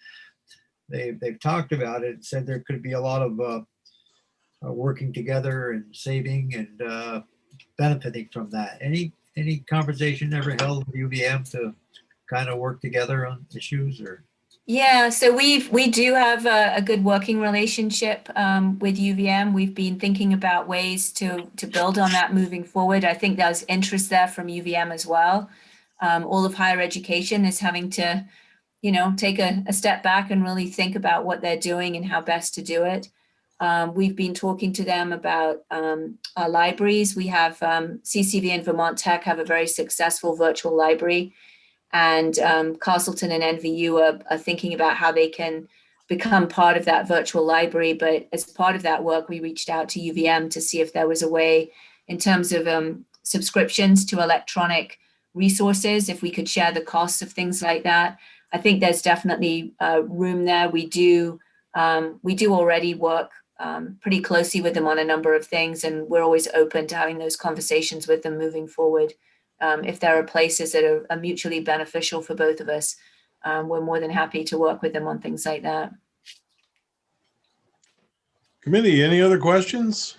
they've talked about it and said there could be a lot of working together and saving and benefiting from that. Any conversation ever held with UVM to kind of work together on issues? Or yeah, so we do have a good working relationship with UVM. We've been thinking about ways to build on that moving forward. I think there's interest there from UVM as well. All of higher education is having to, take a step back and really think about what they're doing and how best to do it. We've been talking to them about our libraries. We have CCV and Vermont Tech have a very successful virtual library. And Castleton and NVU are thinking about how they can become part of that virtual library. But as part of that work, we reached out to UVM to see if there was a way in terms of subscriptions to electronic resources, if we could share the costs of things like that. I think there's definitely room there. We do already work pretty closely with them on a number of things, and we're always open to having those conversations with them moving forward. If there are places that are mutually beneficial for both of us, we're more than happy to work with them on things like that. Committee, any other questions?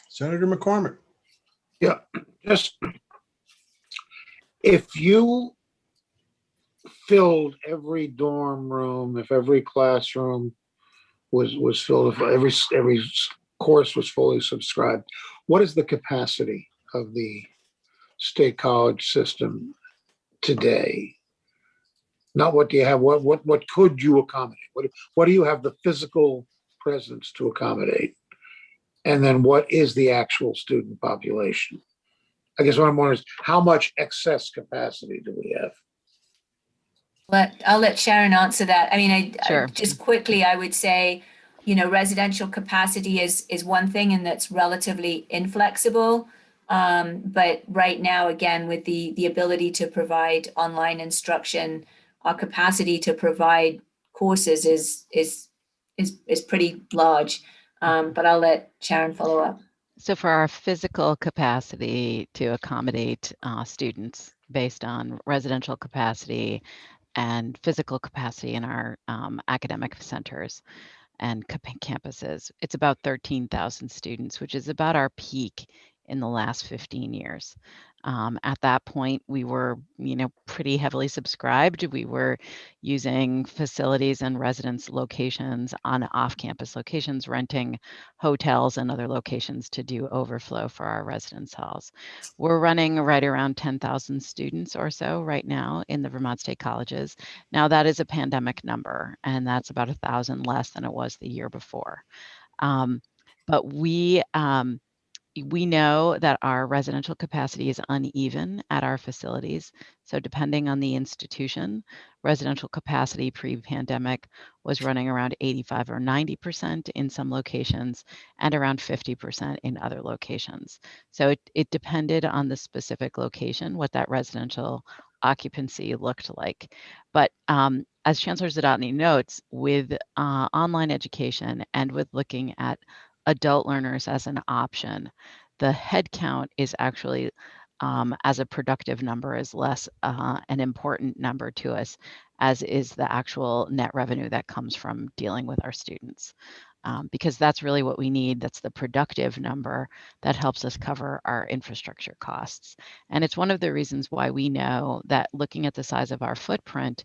Senator McCormick. Yeah, just if you filled every dorm room, if every classroom was filled, if every course was fully subscribed, what is the capacity of the state college system today? Not what do you have, what could you accommodate? What do you have the physical presence to accommodate? And then what is the actual student population? I guess what I'm wondering is how much excess capacity do we have? I'll let Sharon answer that. I mean, Sure. Just quickly, I would say, residential capacity is one thing, and that's relatively inflexible. But right now, again, with the ability to provide online instruction, our capacity to provide courses is pretty large. But I'll let Sharon follow up. So for our physical capacity to accommodate students based on residential capacity and physical capacity in our academic centers and campuses, it's about 13,000 students, which is about our peak in the last 15 years. At that point, we were, pretty heavily subscribed. We were using facilities and residence locations on off-campus locations, renting hotels and other locations to do overflow for our residence halls. We're running right around 10,000 students or so right now in the Vermont State Colleges. Now that is a pandemic number, and that's about 1,000 less than it was the year before. But we know that our residential capacity is uneven at our facilities. So depending on the institution, residential capacity pre-pandemic was running around 85 or 90% in some locations and around 50% in other locations. So it depended on the specific location, what that residential occupancy looked like. But as Chancellor Zadatny notes, with online education and with looking at adult learners as an option, the head count is actually, as a productive number, is less an important number to us, as is the actual net revenue that comes from dealing with our students. Because that's really what we need. That's the productive number that helps us cover our infrastructure costs. And it's one of the reasons why we know that looking at the size of our footprint,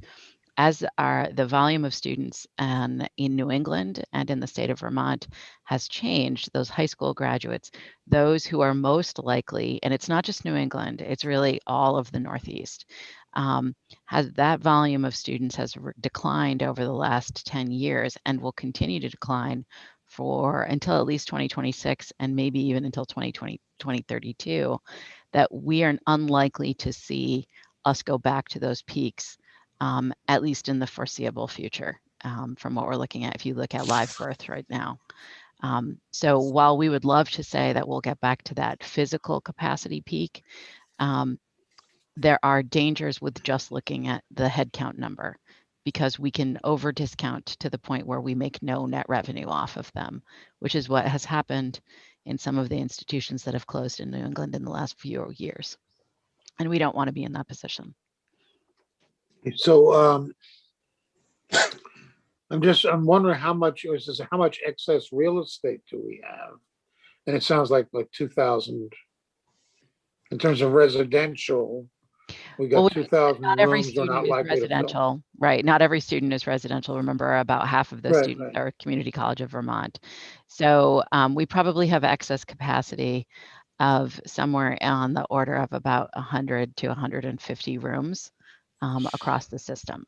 as the volume of students in New England and in the state of Vermont has changed, those high school graduates, those who are most likely, and it's not just New England, it's really all of the Northeast, has that volume of students has declined over the last 10 years and will continue to decline until at least 2026 and maybe even until 2032, that we are unlikely to see us go back to those peaks, at least in the foreseeable future, from what we're looking at, if you look at live birth right now. So while we would love to say that we'll get back to that physical capacity peak, there are dangers with just looking at the headcount number, because we can over discount to the point where we make no net revenue off of them, which is what has happened in some of the institutions that have closed in New England in the last few years. And we don't want to be in that position. So I'm wondering how much excess real estate do we have? And it sounds like 2,000 in terms of residential. We got 2,000 not every rooms. We're student not is likely to fill. residential, right? Not every student is residential. Remember, about half of the Right, students right. are Community College of Vermont. So we probably have excess capacity of somewhere on the order of about 100 to 150 rooms across the system.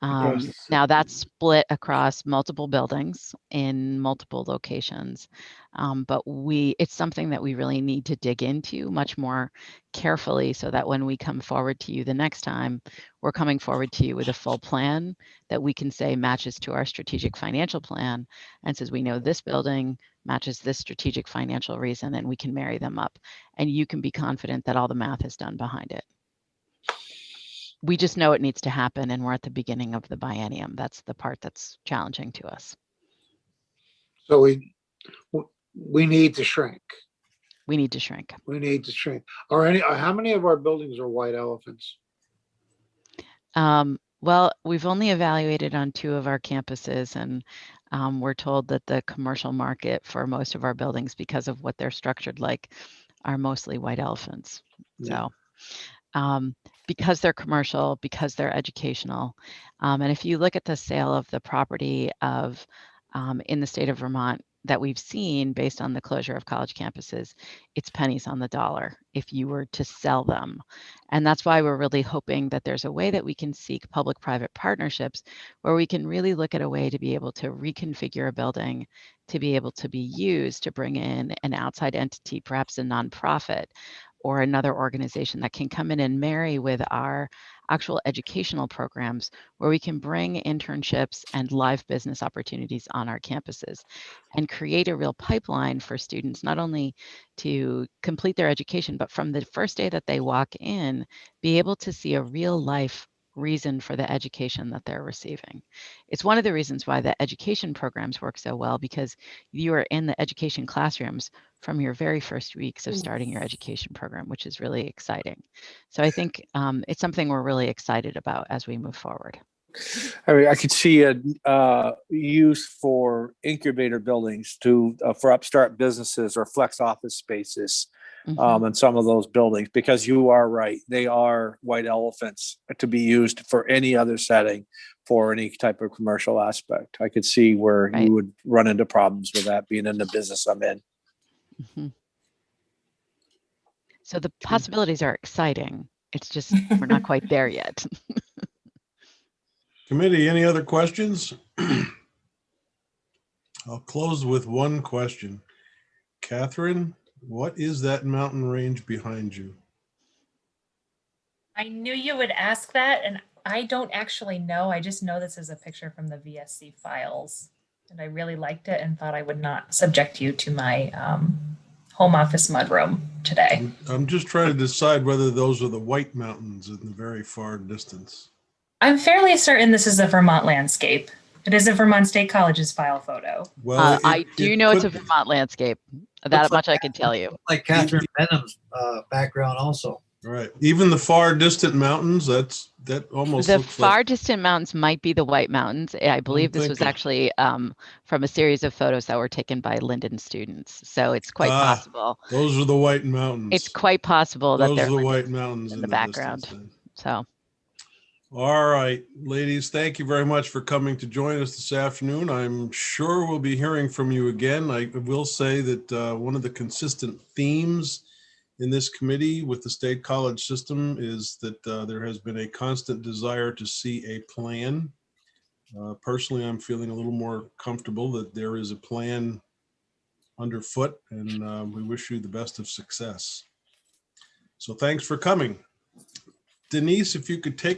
Now that's split across multiple buildings in multiple locations, but it's something that we really need to dig into much more carefully, so that when we come forward to you the next time, we're coming forward to you with a full plan that we can say matches to our strategic financial plan, and says we know this building matches this strategic financial reason, and we can marry them up, and you can be confident that all the math is done behind it. we just know it needs to happen, and we're at the beginning of the biennium. That's the part that's challenging to us. So we need to shrink. We need to shrink. We need to shrink. How many of our buildings are white elephants? Well, we've only evaluated on 2 of our campuses, and we're told that the commercial market for most of our buildings, because of what they're structured like, are mostly white elephants. Yeah. So because they're commercial, because they're educational, and if you look at the sale of the property of in the state of Vermont that we've seen based on the closure of college campuses, it's pennies on the dollar if you were to sell them. And that's why we're really hoping that there's a way that we can seek public-private partnerships where we can really look at a way to be able to reconfigure a building to be able to be used to bring in an outside entity, perhaps a nonprofit or another organization that can come in and marry with our actual educational programs where we can bring internships and live business opportunities on our campuses and create a real pipeline for students, not only to complete their education, but from the first day that they walk in, be able to see a real life reason for the education that they're receiving. It's one of the reasons why the education programs work so well, because you are in the education classrooms from your very first weeks of starting your education program, which is really exciting. So I think it's something we're really excited about as we move forward. I mean, I could see a use for incubator buildings for upstart businesses or flex office spaces in some of those buildings, because you are right. They are white elephants to be used for any other setting for any type of commercial aspect. I could see where you would run into problems with that being in the business I'm in. So the possibilities are exciting. It's just we're not quite there yet. Committee, any other questions? I'll close with one question. Catherine, what is that mountain range behind you? I knew you would ask that, and I don't actually know. I just know this is a picture from the VSC files, and I really liked it and thought I would not subject you to my home office mudroom today. I'm just trying to decide whether those are the White Mountains in the very far distance. I'm fairly certain this is a Vermont landscape. It is a Vermont State College's file photo. Well, I do know it's a Vermont landscape. That much I can tell you. Like Catherine Benham's background also. Right. Even the far distant mountains, that almost The looks far like, distant mountains might be the White Mountains. I believe this was actually from a series of photos that were taken by Linden students. So it's quite possible. Those are the White Mountains. It's quite possible that those they're are the White Mountains in the background. Distance, so. All right, ladies, thank you very much for coming to join us this afternoon. I'm sure we'll be hearing from you again. I will say that one of the consistent themes in this committee with the state college system is that there has been a constant desire to see a plan. Personally, I'm feeling a little more comfortable that there is a plan underfoot, and we wish you the best of success. So thanks for coming. Denise, if you could take